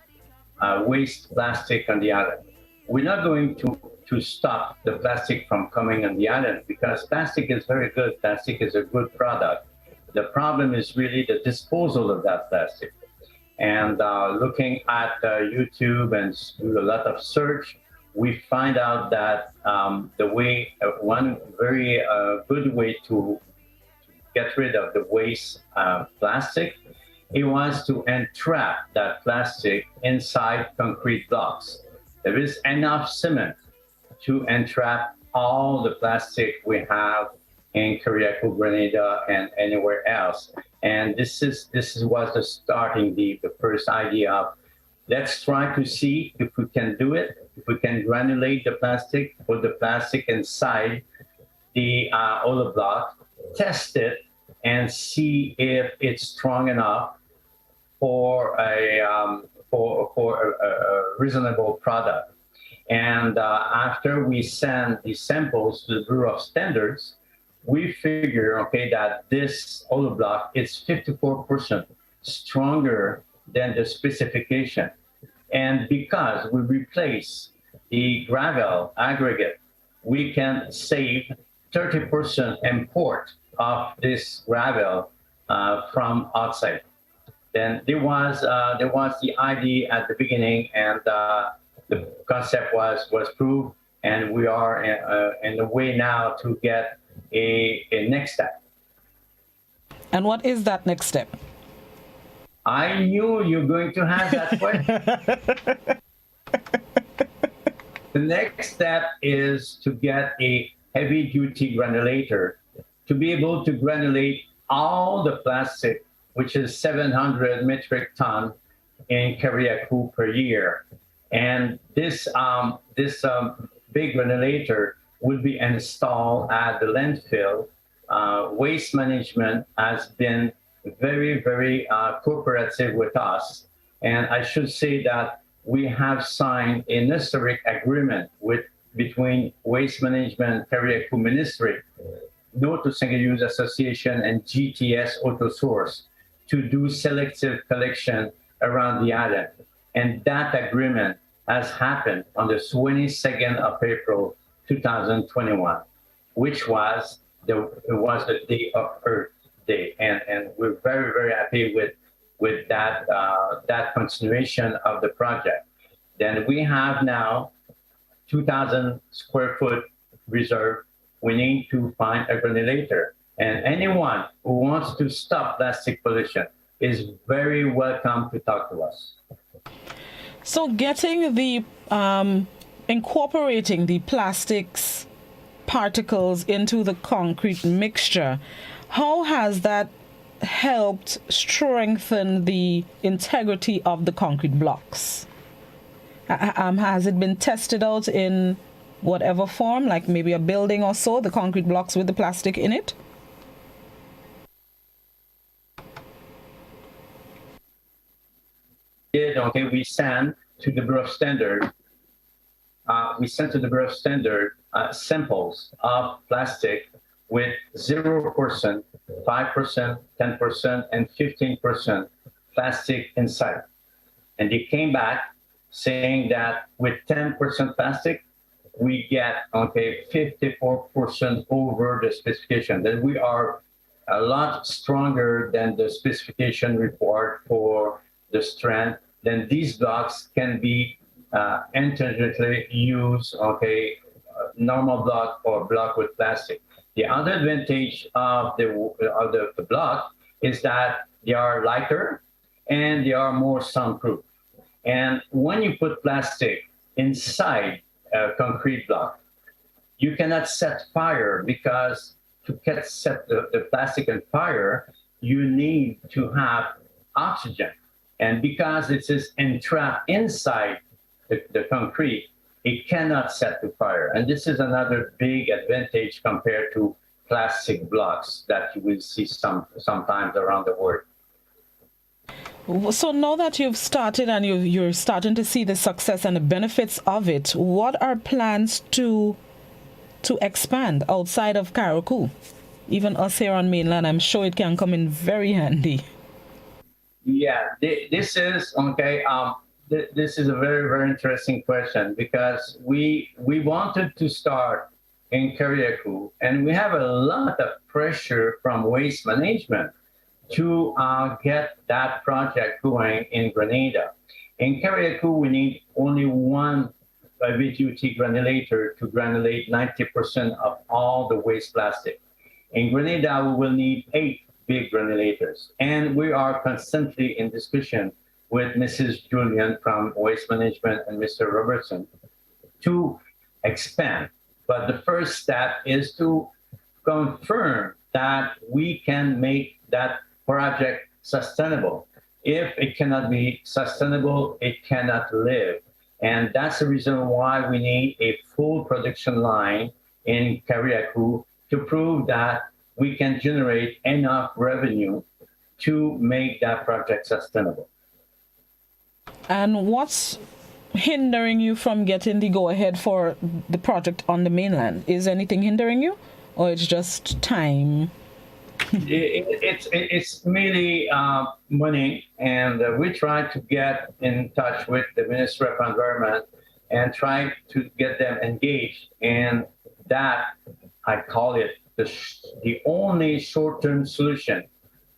waste plastic on the island. We're not going to stop the plastic from coming on the island because plastic is very good. Plastic is a good product. The problem is really the disposal of that plastic. And looking at YouTube and do a lot of search, we find out that one very good way to get rid of the waste plastic, it was to entrap that plastic inside concrete blocks. There is enough cement to entrap all the plastic we have in Carriacou, Grenada, and anywhere else. And this was the first idea of let's try to see if we can do it, if we can granulate the plastic, put the plastic inside the hollow block, test it, and see if it's strong enough for a reasonable product. And after we send the samples to the Bureau of Standards, we figure, okay, that this hollow block is 54% stronger than the specification. And because we replace the gravel aggregate, we can save 30% import of this gravel from outside. Then there was the idea at the beginning, and the concept was proved. and we are in the way now to get a next step. And what is that next step? I knew you're going to have that question. The next step is to get a heavy-duty granulator to be able to granulate all the plastic, which is 700 metric ton in Carriacou per year. And this big granulator will be installed at the landfill. Waste management has been very, very cooperative with us. And I should say that we have signed a historic agreement between Waste Management, Carriacou Ministry, No to Single Use Association, and GTS AutoSource to do selective collection around the island. And that agreement has happened on the 22nd of April, 2021, which was the Day of Earth Day. And we're very, very happy with that, that continuation of the project. Then we have now 2,000 square foot reserve. We need to find a granulator. And anyone who wants to stop plastic pollution is very welcome to talk to us. So getting the, incorporating the plastics particles into the concrete mixture, how has that helped strengthen the integrity of the concrete blocks? Has it been tested out in whatever form, like maybe a building or so, the concrete blocks with the plastic in it? Okay, we sent to the Bureau of Standards. Samples of plastic with 0%, 5%, 10%, and 15% plastic inside. And they came back saying that with 10% plastic, we get 54% over the specification. That we are a lot stronger than the specification report for the strength. Then these blocks can be intelligently used, normal block or block with plastic. The other advantage of the block is that they are lighter and they are more soundproof. And when you put plastic inside a concrete block, you cannot set fire, because to set the plastic on fire, you need to have oxygen. And because it is entrapped inside the concrete, it cannot set to fire. And this is another big advantage compared to plastic blocks that you will see sometimes around the world. So now that you've started and you're starting to see the success and the benefits of it, what are plans to expand outside of Carriacou? Even us here on mainland, I'm sure it can come in very handy. Yeah, this is this is a very, very interesting question, because we wanted to start in Carriacou, and we have a lot of pressure from Waste Management to get that project going in Grenada. In Carriacou, we need only one heavy-duty granulator to granulate 90% of all the waste plastic. In Grenada, we will need 8 big granulators. And we are constantly in discussion with Mrs. Julian from Waste Management and Mr. Robertson to expand. But the first step is to confirm that we can make that project sustainable. If it cannot be sustainable, it cannot live. And that's the reason why we need a full production line in Carriacou to prove that we can generate enough revenue to make that project sustainable. And what's hindering you from getting the go-ahead for the project on the mainland? Is anything hindering you, or it's just time? It's mainly money, and we try to get in touch with the Ministry of Environment and try to get them engaged. And that, I call it the only short-term solution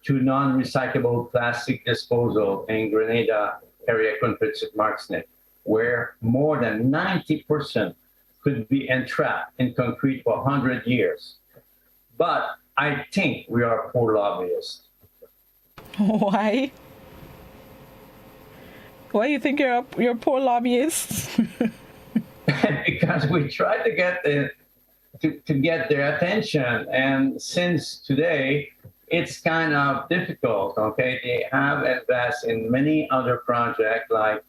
to non-recyclable plastic disposal in Grenada, Carriacou, and Petit Martinique, where more than 90% could be entrapped in concrete for 100 years. But I think we are poor lobbyists. Why? Why do you think you're poor lobbyists? Because we try to get to get their attention, and since today it's kind of difficult. Okay, they have invested in many other projects like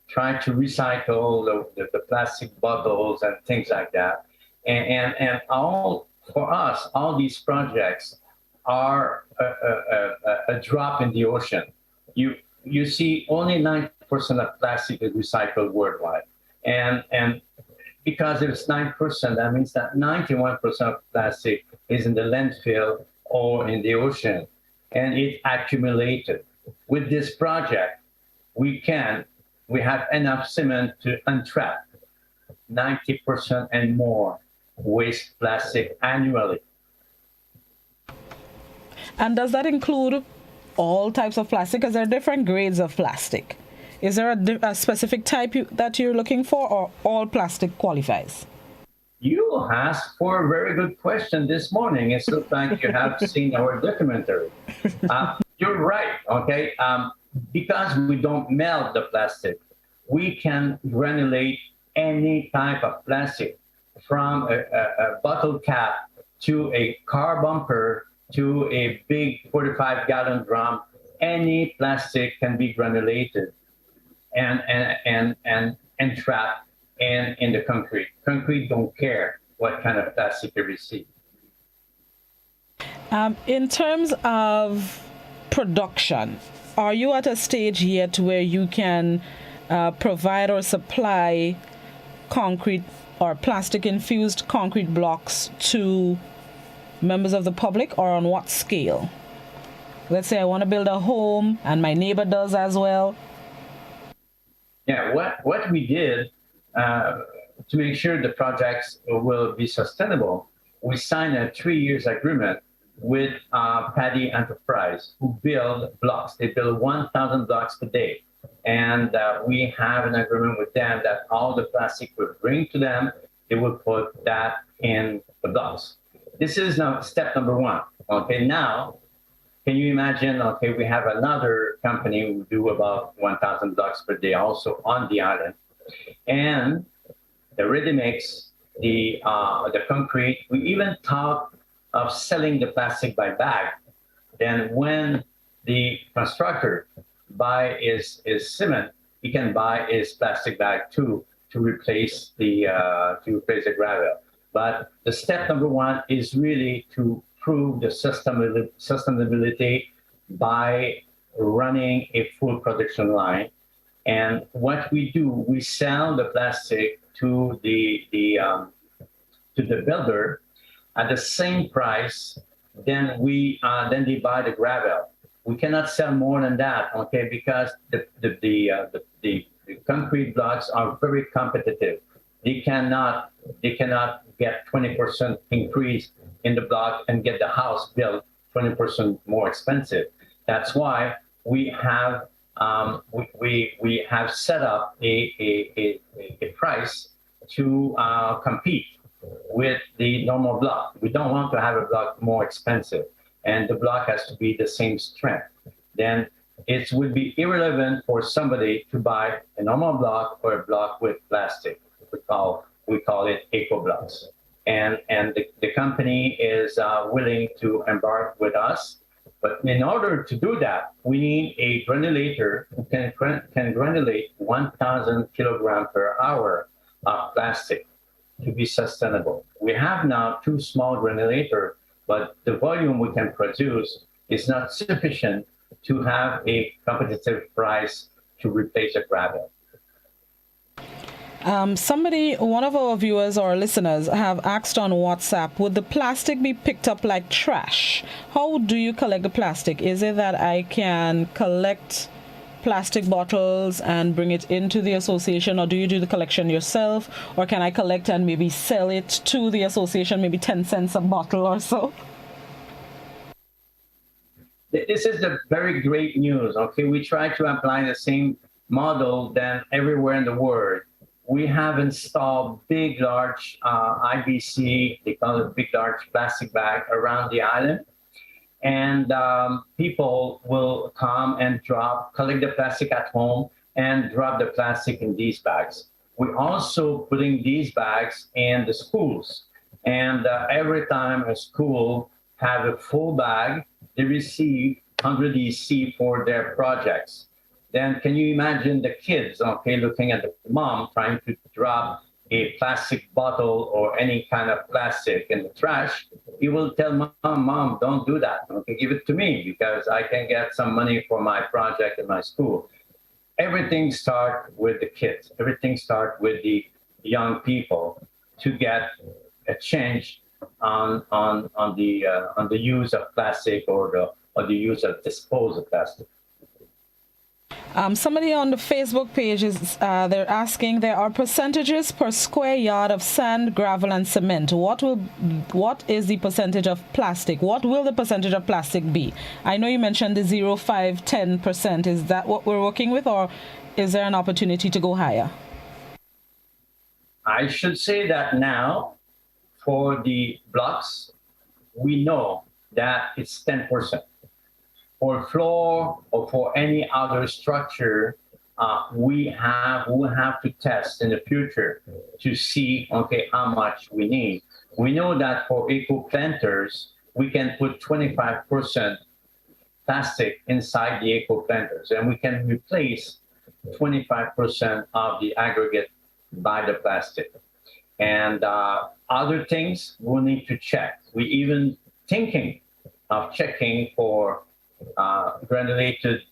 trying to recycle the plastic bottles and things like that, and all for us, all these projects are a drop in the ocean. You see, only 90% of plastic is recycled worldwide, and because it's 9%, that means that 91% of plastic is in the landfill or in the ocean, and it accumulated. With this project, we have enough cement to untrap 90% and more waste plastic annually. And does that include all types of plastic? Because there are different grades of plastic. Is there a specific type that you're looking for, or all plastic qualifies? You asked for a very good question this morning. It looks like you have seen our documentary. You're right, okay? Because we don't melt the plastic, we can granulate any type of plastic, from a bottle cap to a car bumper to a big 45-gallon drum. Any plastic can be granulated and trapped in the concrete. Concrete don't care what kind of plastic you receive. In terms of production, are you at a stage yet where you can provide or supply concrete or plastic-infused concrete blocks to members of the public, or on what scale? Let's say I want to build a home and my neighbor does as well. Yeah, what we did to make sure the projects will be sustainable, we signed a 3-year agreement with Paddy Enterprise, who build blocks. They build 1,000 blocks per day. And we have an agreement with them that all the plastic we bring to them, they will put that in the blocks. This is now step number 1. Okay, now, can you imagine, okay, we have another company who do about 1,000 blocks per day also on the island. And the ready-mix, the concrete, we even thought of selling the plastic by bag. Then when the constructor buy his cement, he can buy his plastic bag too to replace the gravel. But the step number 1 is really to prove the sustainability by running a full production line. And what we do, we sell the plastic to the builder at the same price. Then they buy the gravel. We cannot sell more than that, okay? Because the concrete blocks are very competitive. They cannot get 20% increase in the block and get the house built 20% more expensive. That's why we have set up a price to compete with the normal block. We don't want to have a block more expensive, and the block has to be the same strength. Then it would be irrelevant for somebody to buy a normal block or a block with plastic. We call it eco blocks. And the company is willing to embark with us. But in order to do that, we need a granulator who can granulate 1,000 kilograms per hour of plastic to be sustainable. We have now 2 small granulators, but the volume we can produce is not sufficient to have a competitive price to replace a gravel. One of our viewers or listeners have asked on WhatsApp, would the plastic be picked up like trash? How do you collect the plastic? Is it that I can collect plastic bottles and bring it into the association, or do you do the collection yourself? Or can I collect and maybe sell it to the association, maybe 10 cents a bottle or so? This is the very great news, okay? We try to apply the same model than everywhere in the world. we have installed big, large IBC, they call it big, large plastic bag around the island. And people will come and collect the plastic at home and drop the plastic in these bags. We're also putting these bags in the schools. And every time a school have a full bag, they receive 100 EC for their projects. Then can you imagine the kids, okay, looking at the mom trying to drop a plastic bottle or any kind of plastic in the trash? He will tell mom, don't do that. Okay, give it to me because I can get some money for my project in my school. Everything starts with the kids. Everything starts with the young people to get a change on the use of plastic or the use of disposal of plastic. Somebody on the Facebook page is they're asking, there are percentages per square yard of sand, gravel, and cement. What is the percentage of plastic? What will the percentage of plastic be? I know you mentioned the 0, 5, 10%. Is that what we're working with, or is there an opportunity to go higher? I should say that now, for the blocks, we know that it's 10%. For floor or for any other structure, we will have to test in the future to see, okay, how much we need. We know that for eco planters, we can put 25% plastic inside the eco planters, and we can replace 25% of the aggregate by the plastic. And other things we'll need to check. We even thinking of checking for granulated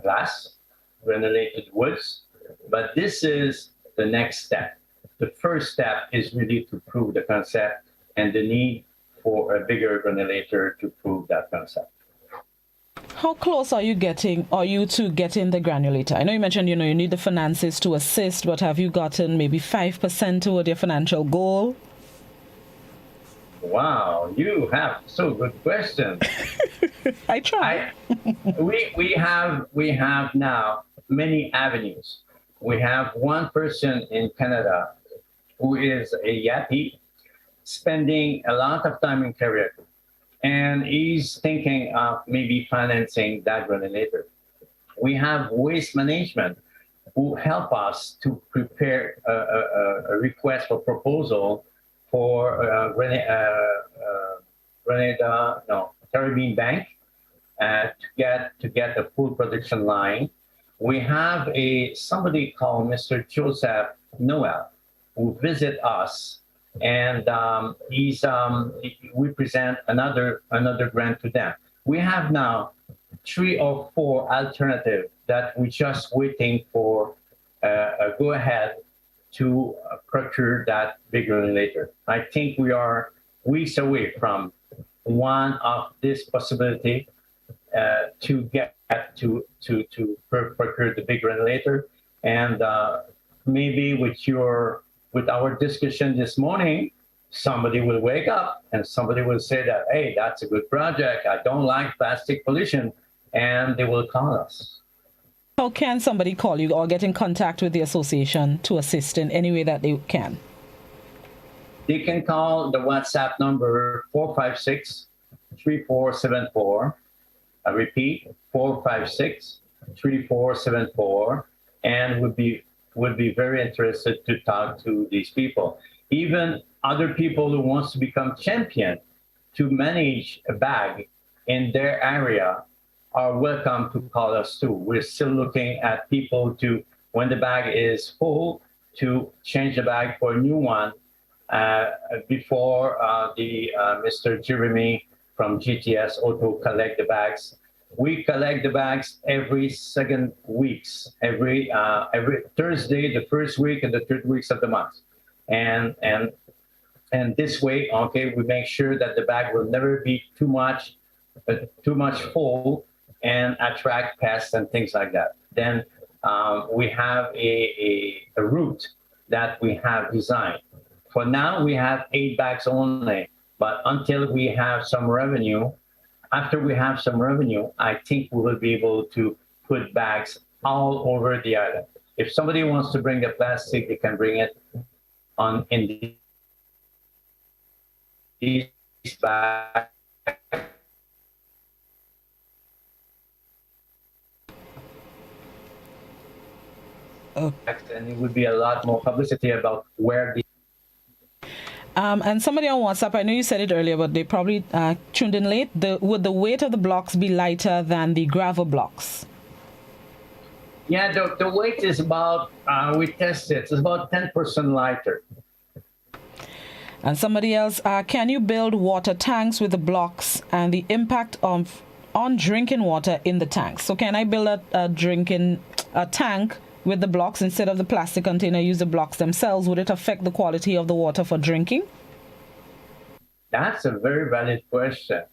glass, granulated woods, but this is the next step. The first step is really to prove the concept and the need for a bigger granulator to prove that concept. How close are you to getting the granulator? I know you mentioned, you need the finances to assist, but have you gotten maybe 5% toward your financial goal? Wow, you have so good questions. I try. We have now many avenues. We have one person in Canada who is a Yapi, spending a lot of time in Korea, and he's thinking of maybe financing that granulator. We have Waste Management who help us to prepare a request for proposal for Caribbean Bank to get a full production line. We have somebody called Mr. Joseph Noel who visit us, and we present another grant to them. We have now 3 or 4 alternatives that we're just waiting for a go ahead to procure that big granulator. I think we are weeks away from one of this possibility to get to procure the big granulator. And maybe with our discussion this morning, somebody will wake up and somebody will say that, hey, that's a good project. I don't like plastic pollution, and they will call us. How can somebody call you or get in contact with the association to assist in any way that they can? They can call the WhatsApp number 456-3474. I repeat, 456-3474, and would be very interested to talk to these people. Even other people who wants to become champion to manage a bag in their area are welcome to call us too. We're still looking at people to, when the bag is full, to change the bag for a new one before Mr. Jeremy from GTS Auto collect the bags. We collect the bags every second weeks, every Thursday, the first week and the third weeks of the month. And this way, okay, we make sure that the bag will never be too much full and attract pests and things like that. Then we have a route that we have designed. For now, we have 8 bags only, but until we have some revenue, after we have some revenue, I think we will be able to put bags all over the island. If somebody wants to bring the plastic, they can bring it in these bags. And it would be a lot more publicity about where the and somebody on WhatsApp, I know you said it earlier, but they probably tuned in late. Would the weight of the blocks be lighter than the gravel blocks? Yeah, the weight is about, we tested, it's about 10% lighter. And somebody else, can you build water tanks with the blocks and the impact on drinking water in the tanks? So can I build a tank with the blocks instead of the plastic container, use the blocks themselves? Would it affect the quality of the water for drinking? That's a very valid question.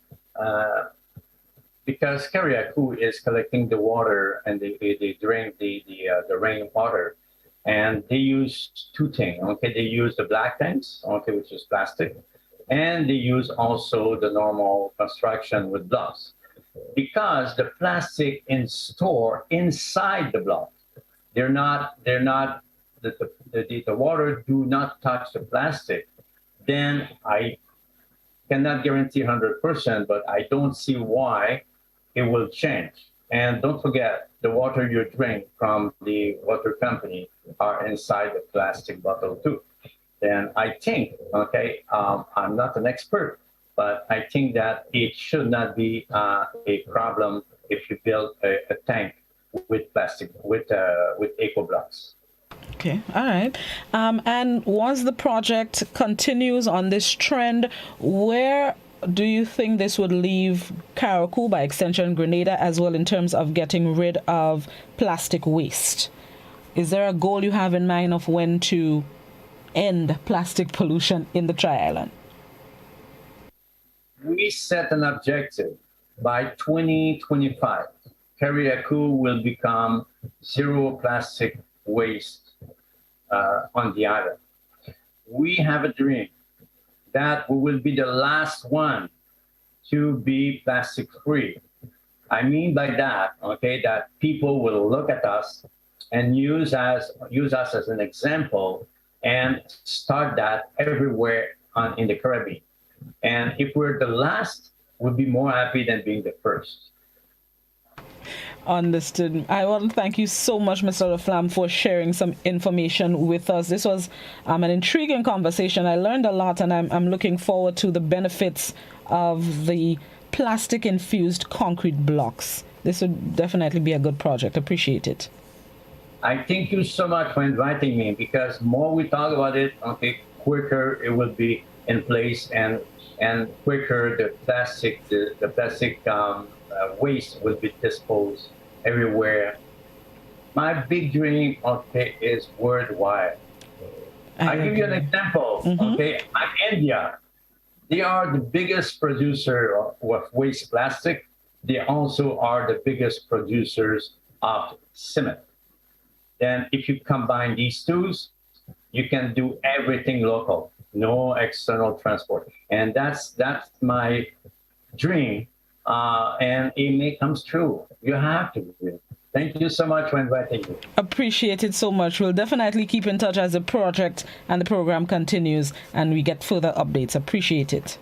Because Kariakou is collecting the water and they drink the rainwater, and they use two things. Okay, they use the black tanks, okay, which is plastic, and they use also the normal construction with blocks. Because the plastic in store inside the block, the water do not touch the plastic, then I cannot guarantee 100%, but I don't see why it will change. And don't forget, the water you drink from the water company are inside the plastic bottle too. Then I think, okay, I'm not an expert, but I think that it should not be a problem if you build a tank with plastic, with eco blocks. Okay, all right. And once the project continues on this trend, where do you think this would leave Kariakou, by extension Grenada, as well, in terms of getting rid of plastic waste? Is there a goal you have in mind of when to end plastic pollution in the Tri-Island? We set an objective by 2025. Kariakou will become zero plastic waste on the island. We have a dream that we will be the last one to be plastic free. I mean by that, okay, that people will look at us and use us as an example and start that everywhere in the Caribbean. And if we're the last, we'll be more happy than being the first. Understood. I want to thank you so much, Mr. Laflamme, for sharing some information with us. This was an intriguing conversation. I learned a lot, and I'm looking forward to the benefits of the plastic-infused concrete blocks. This would definitely be a good project. Appreciate it. I thank you so much for inviting me, because more we talk about it, okay, quicker it will be in place, and quicker the plastic waste will be disposed everywhere. My big dream, okay, is worldwide. I'll give you an example. Okay, India, they are the biggest producer of waste plastic. They also are the biggest producers of cement. Then if you combine these two, you can do everything local, no external transport. And that's my dream. And it may come true. You have to do it. Thank you so much for inviting me. Appreciate it so much. We'll definitely keep in touch as the project and the program continues and we get further updates. Appreciate it.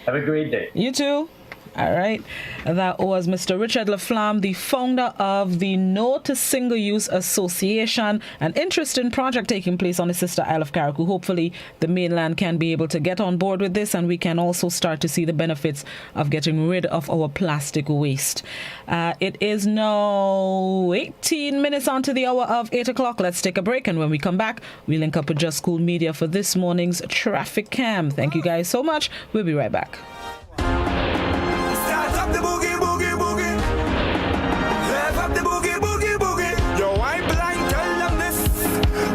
Have a great day. You too. All right. That was Mr. Richard Laflamme, the founder of the No to Single Use Association, an interesting project taking place on the sister Isle of Kariakou. Hopefully the mainland can be able to get on board with this, and we can also start to see the benefits of getting rid of our plastic waste. It is now 18 minutes on to the hour of 8 o'clock. Let's take a break, and when we come back, we link up with Just School Media for this morning's Traffic Cam. Thank you guys so much. We'll be right back. The boogie, boogie, boogie. Rev up the boogie, boogie, boogie. Yo, I blind, tell them this.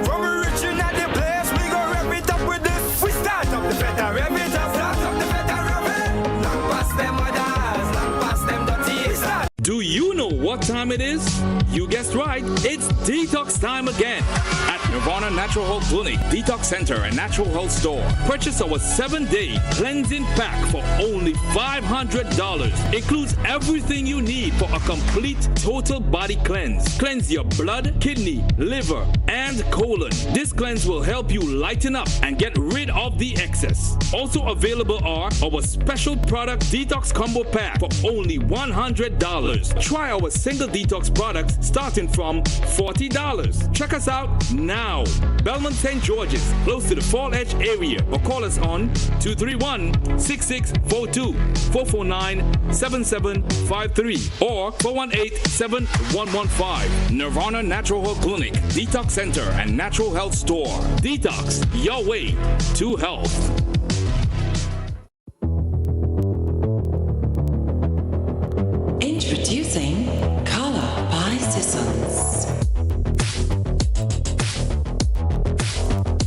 From reaching at the place, we go rev it up with this. We start up the feta, rev it up, start up the feta, rev it. Long past them others, long past them dirty. Do you know what time it is? You guessed right, it's detox time again at Nirvana Natural Health Clinic, Detox Center and Natural Health Store. Purchase our 7-day cleansing pack for only $500. Includes everything you need for a complete total body cleanse. Cleanse your blood, kidney, liver, and colon. This cleanse will help you lighten up and get rid of the excess. Also available are our special product detox combo pack for only $100. Try our single detox products starting from $40. Check us out now. Belmont St. George's, close to the Fall Edge area, or call us on 231-6642, 449-7753, or 418-7115. Nirvana Natural Health Clinic, Detox Center, and Natural Health Store. Detox, your way to health. Introducing Color by Seasons.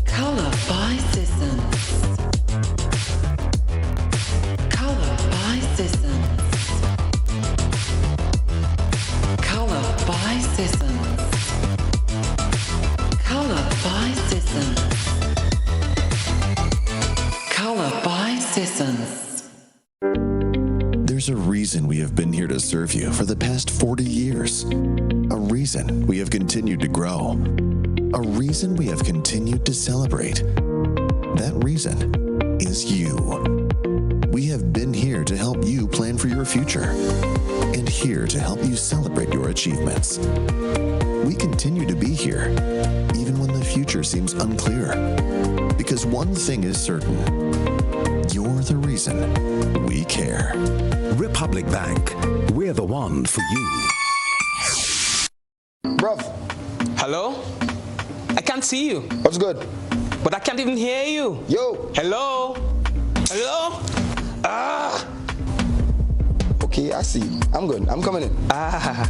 Color by Seasons. Color by Seasons. Color by Seasons. Color by Seasons. Color by Seasons. There's a reason we have been here to serve you for the past 40 years. A reason we have continued to grow. A reason we have continued to celebrate. That reason is you. We have been here to help you plan for your future and here to help you celebrate your achievements. We continue to be here even when the future seems unclear. Because one thing is certain. You're the reason we care. Republic Bank, we're the one for you. Bruv. Hello? I can't see you. What's good? But I can't even hear you. Yo. Hello? Hello? Ah. Okay, I see you. I'm good. I'm coming in. Ah.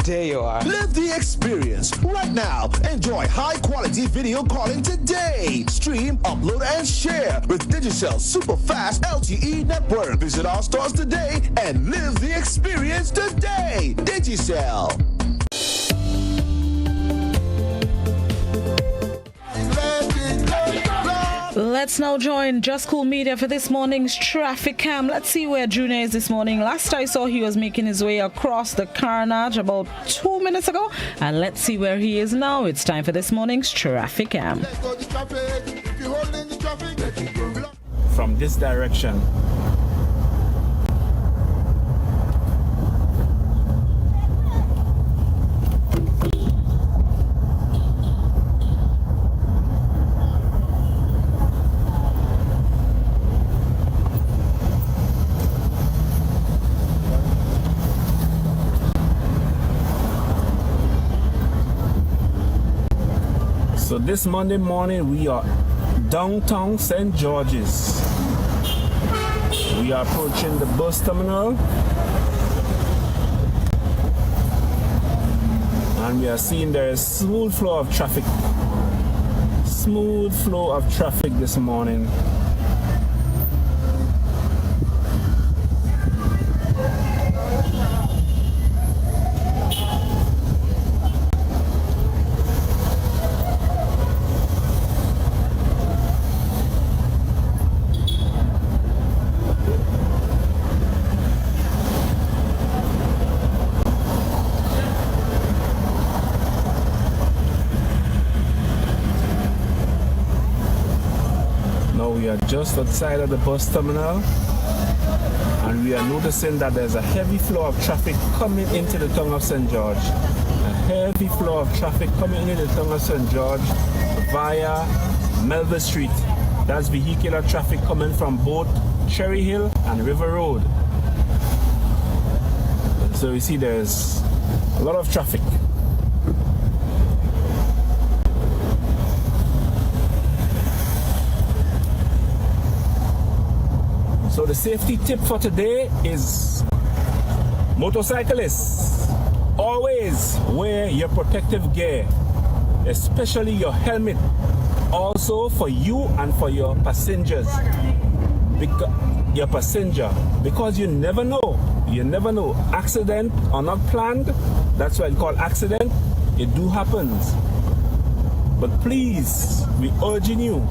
There you are. Live the experience right now. Enjoy high-quality video calling today. Stream, upload, and share with Digicel's super fast LTE network. Visit our stores today and live the experience today. Digicel. Let's now join Just Cool Media for this morning's traffic cam. Let's see where Junior is this morning. Last I saw, he was making his way across the carnage about 2 minutes ago. And let's see where he is now. It's time for this morning's traffic cam. From this direction. So this Monday morning we are downtown St. George's. We are approaching the bus terminal and we are seeing there is smooth flow of traffic. Smooth flow of traffic this morning. We are just outside of the bus terminal and we are noticing that there's a heavy flow of traffic coming into the town of St. George. A heavy flow of traffic coming into the town of St. George via Melville Street. That's vehicular traffic coming from both Cherry Hill and River Road. So you see there's a lot of traffic. So the safety tip for today is motorcyclists, always wear your protective gear, especially your helmet, also for you and for your passengers. Because you never know, accident or not planned, That's why it's called accident. It do happens. But please, we urging you,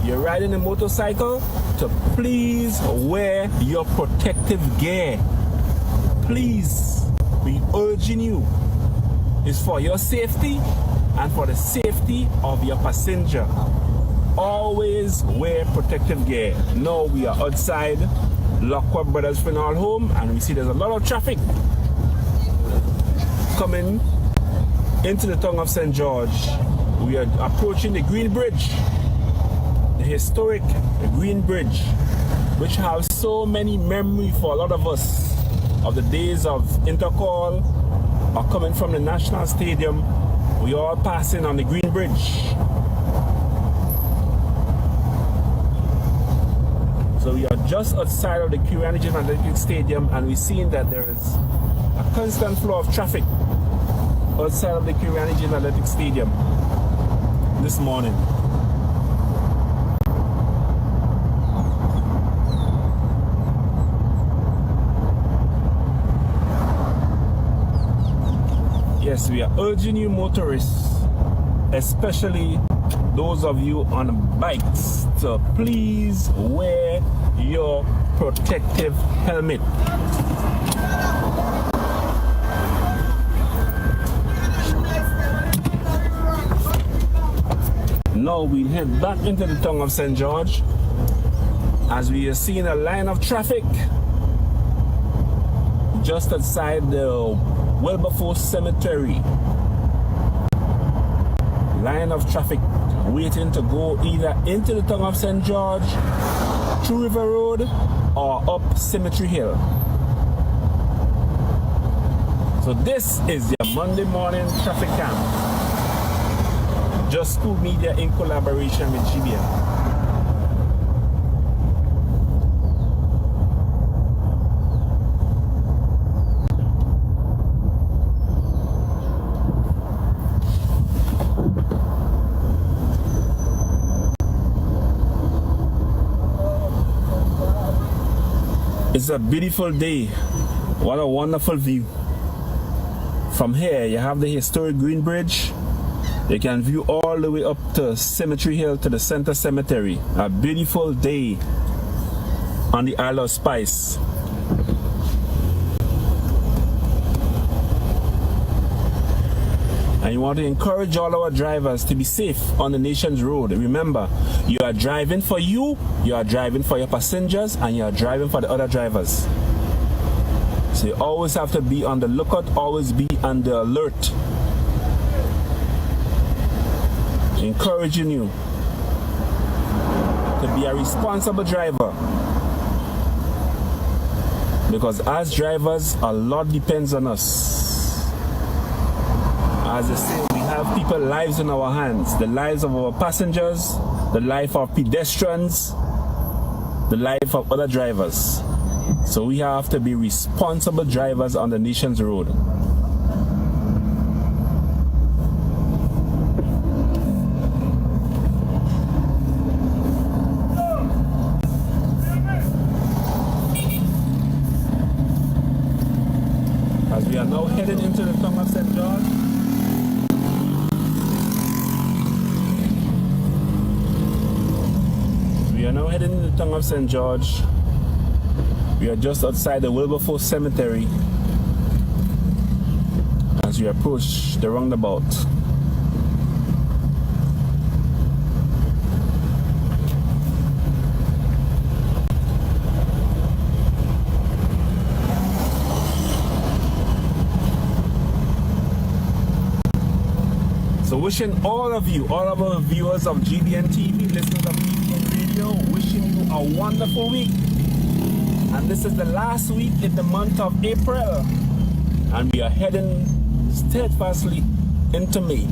you're riding a motorcycle, to please wear your protective gear. Please, we urging you. It's for your safety and for the safety of your passenger. Always wear protective gear. Now we are outside Lockwell Brothers Funeral Home and we see there's a lot of traffic coming into the town of St. George. We are approaching the Green Bridge, the historic Green Bridge, which has so many memories for a lot of us of the days of intercall or coming from the National Stadium. We are all passing on the Green Bridge. So we are just outside of the Caribbean Athletic Stadium and we're seeing that there is a constant flow of traffic outside of the Caribbean Athletic Stadium this morning. Yes, we are urging you motorists, especially those of you on bikes, to please wear your protective helmet. Now we head back into the town of St. George as we are seeing a line of traffic just outside the Wilberforce Cemetery. Line of traffic waiting to go either into the town of St. George, through River Road, or up Cemetery Hill. So this is your Monday morning traffic cam. Just School Media in collaboration with GBM. It's a beautiful day. What a wonderful view. From here, you have the historic Green Bridge. You can view all the way up to Cemetery Hill to the Center Cemetery. A beautiful day on the Isle of Spice. And you want to encourage all our drivers to be safe on the nation's road. Remember, you are driving for you are driving for your passengers, and you are driving for the other drivers. So you always have to be on the lookout, always be on the alert. Encouraging you to be a responsible driver, because as drivers, a lot depends on us. As I say, we have people's lives in our hands, the lives of our passengers, the life of pedestrians, the life of other drivers. So we have to be responsible drivers on the nation's road. As we are now heading into the town of St. George, in the town of St. George. We are just outside the Wilberforce Cemetery as we approach the roundabout. So wishing all of you, all of our viewers of GBN TV, listeners of GBN Radio, wishing you a wonderful week. And this is the last week in the month of April. And we are heading steadfastly into May.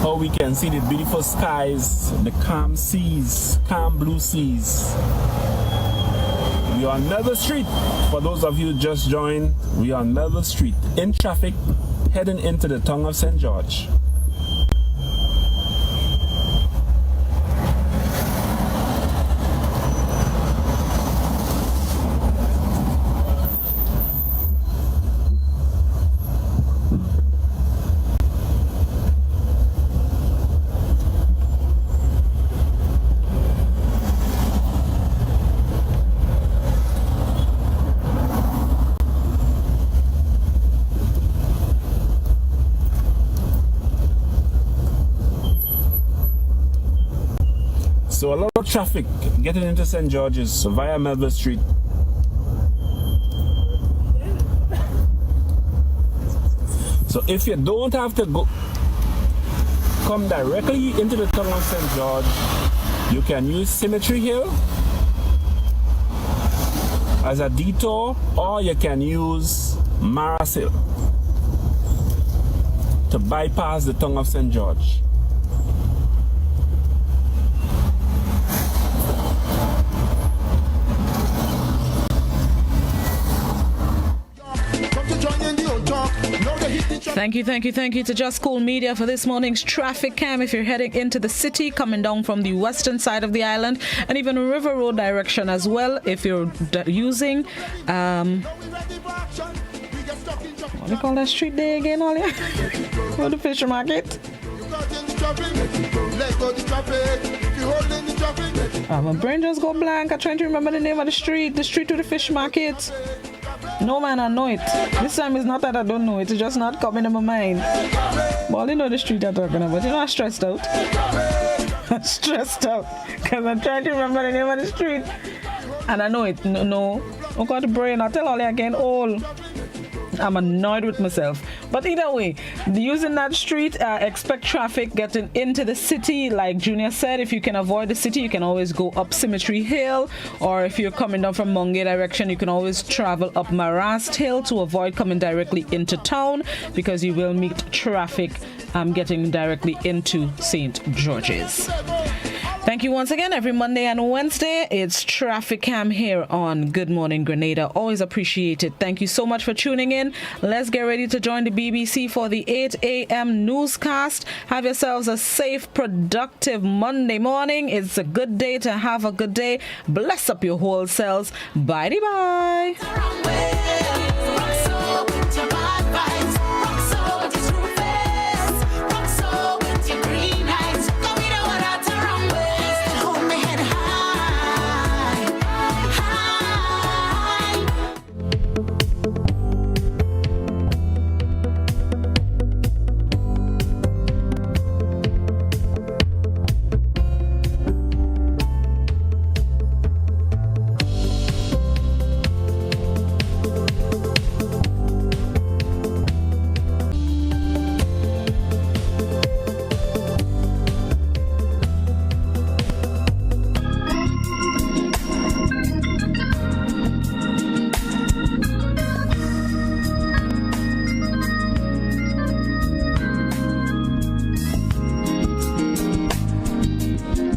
How we can see the beautiful skies, the calm seas, calm blue seas. We are on Melville Street. For those of you who just joined, we are on Melville Street in traffic, heading into the town of St. George. So a lot of traffic getting into St. George's via Melville Street. So if you don't have to come directly into the town of St. George, you can use Cemetery Hill as a detour, or you can use Maras Hill to bypass the town of St. George. Thank you to Just Cool Media for this morning's traffic cam. If you're heading into the city, coming down from the western side of the island, and even River Road direction as well, if you're using what do you call that street there again, Olia? For the fish market? My brain just go blank. I'm trying to remember the name of the street to the fish market. No man, I know it. This time it's not that I don't know it, it's just not coming to my mind. But you know the street I'm talking about. You know I'm stressed out. I'm stressed out because I'm trying to remember the name of the street. And I know it. No. I got the brain. I'll tell all I can all. I'm annoyed with myself. But either way, using that street, expect traffic getting into the city. Like Junior said, if you can avoid the city, you can always go up Cemetery Hill. Or if you're coming down from Mungay direction, you can always travel up Marast Hill to avoid coming directly into town, because you will meet traffic getting directly into St. George's. Thank you once again. Every Monday and Wednesday, it's Traffic Cam here on Good Morning Grenada. Always appreciate it. Thank you so much for tuning in. Let's get ready to join the BBC for the 8 a.m. newscast. Have yourselves a safe, productive Monday morning. It's a good day to have a good day. Bless up your whole selves. Bye-bye.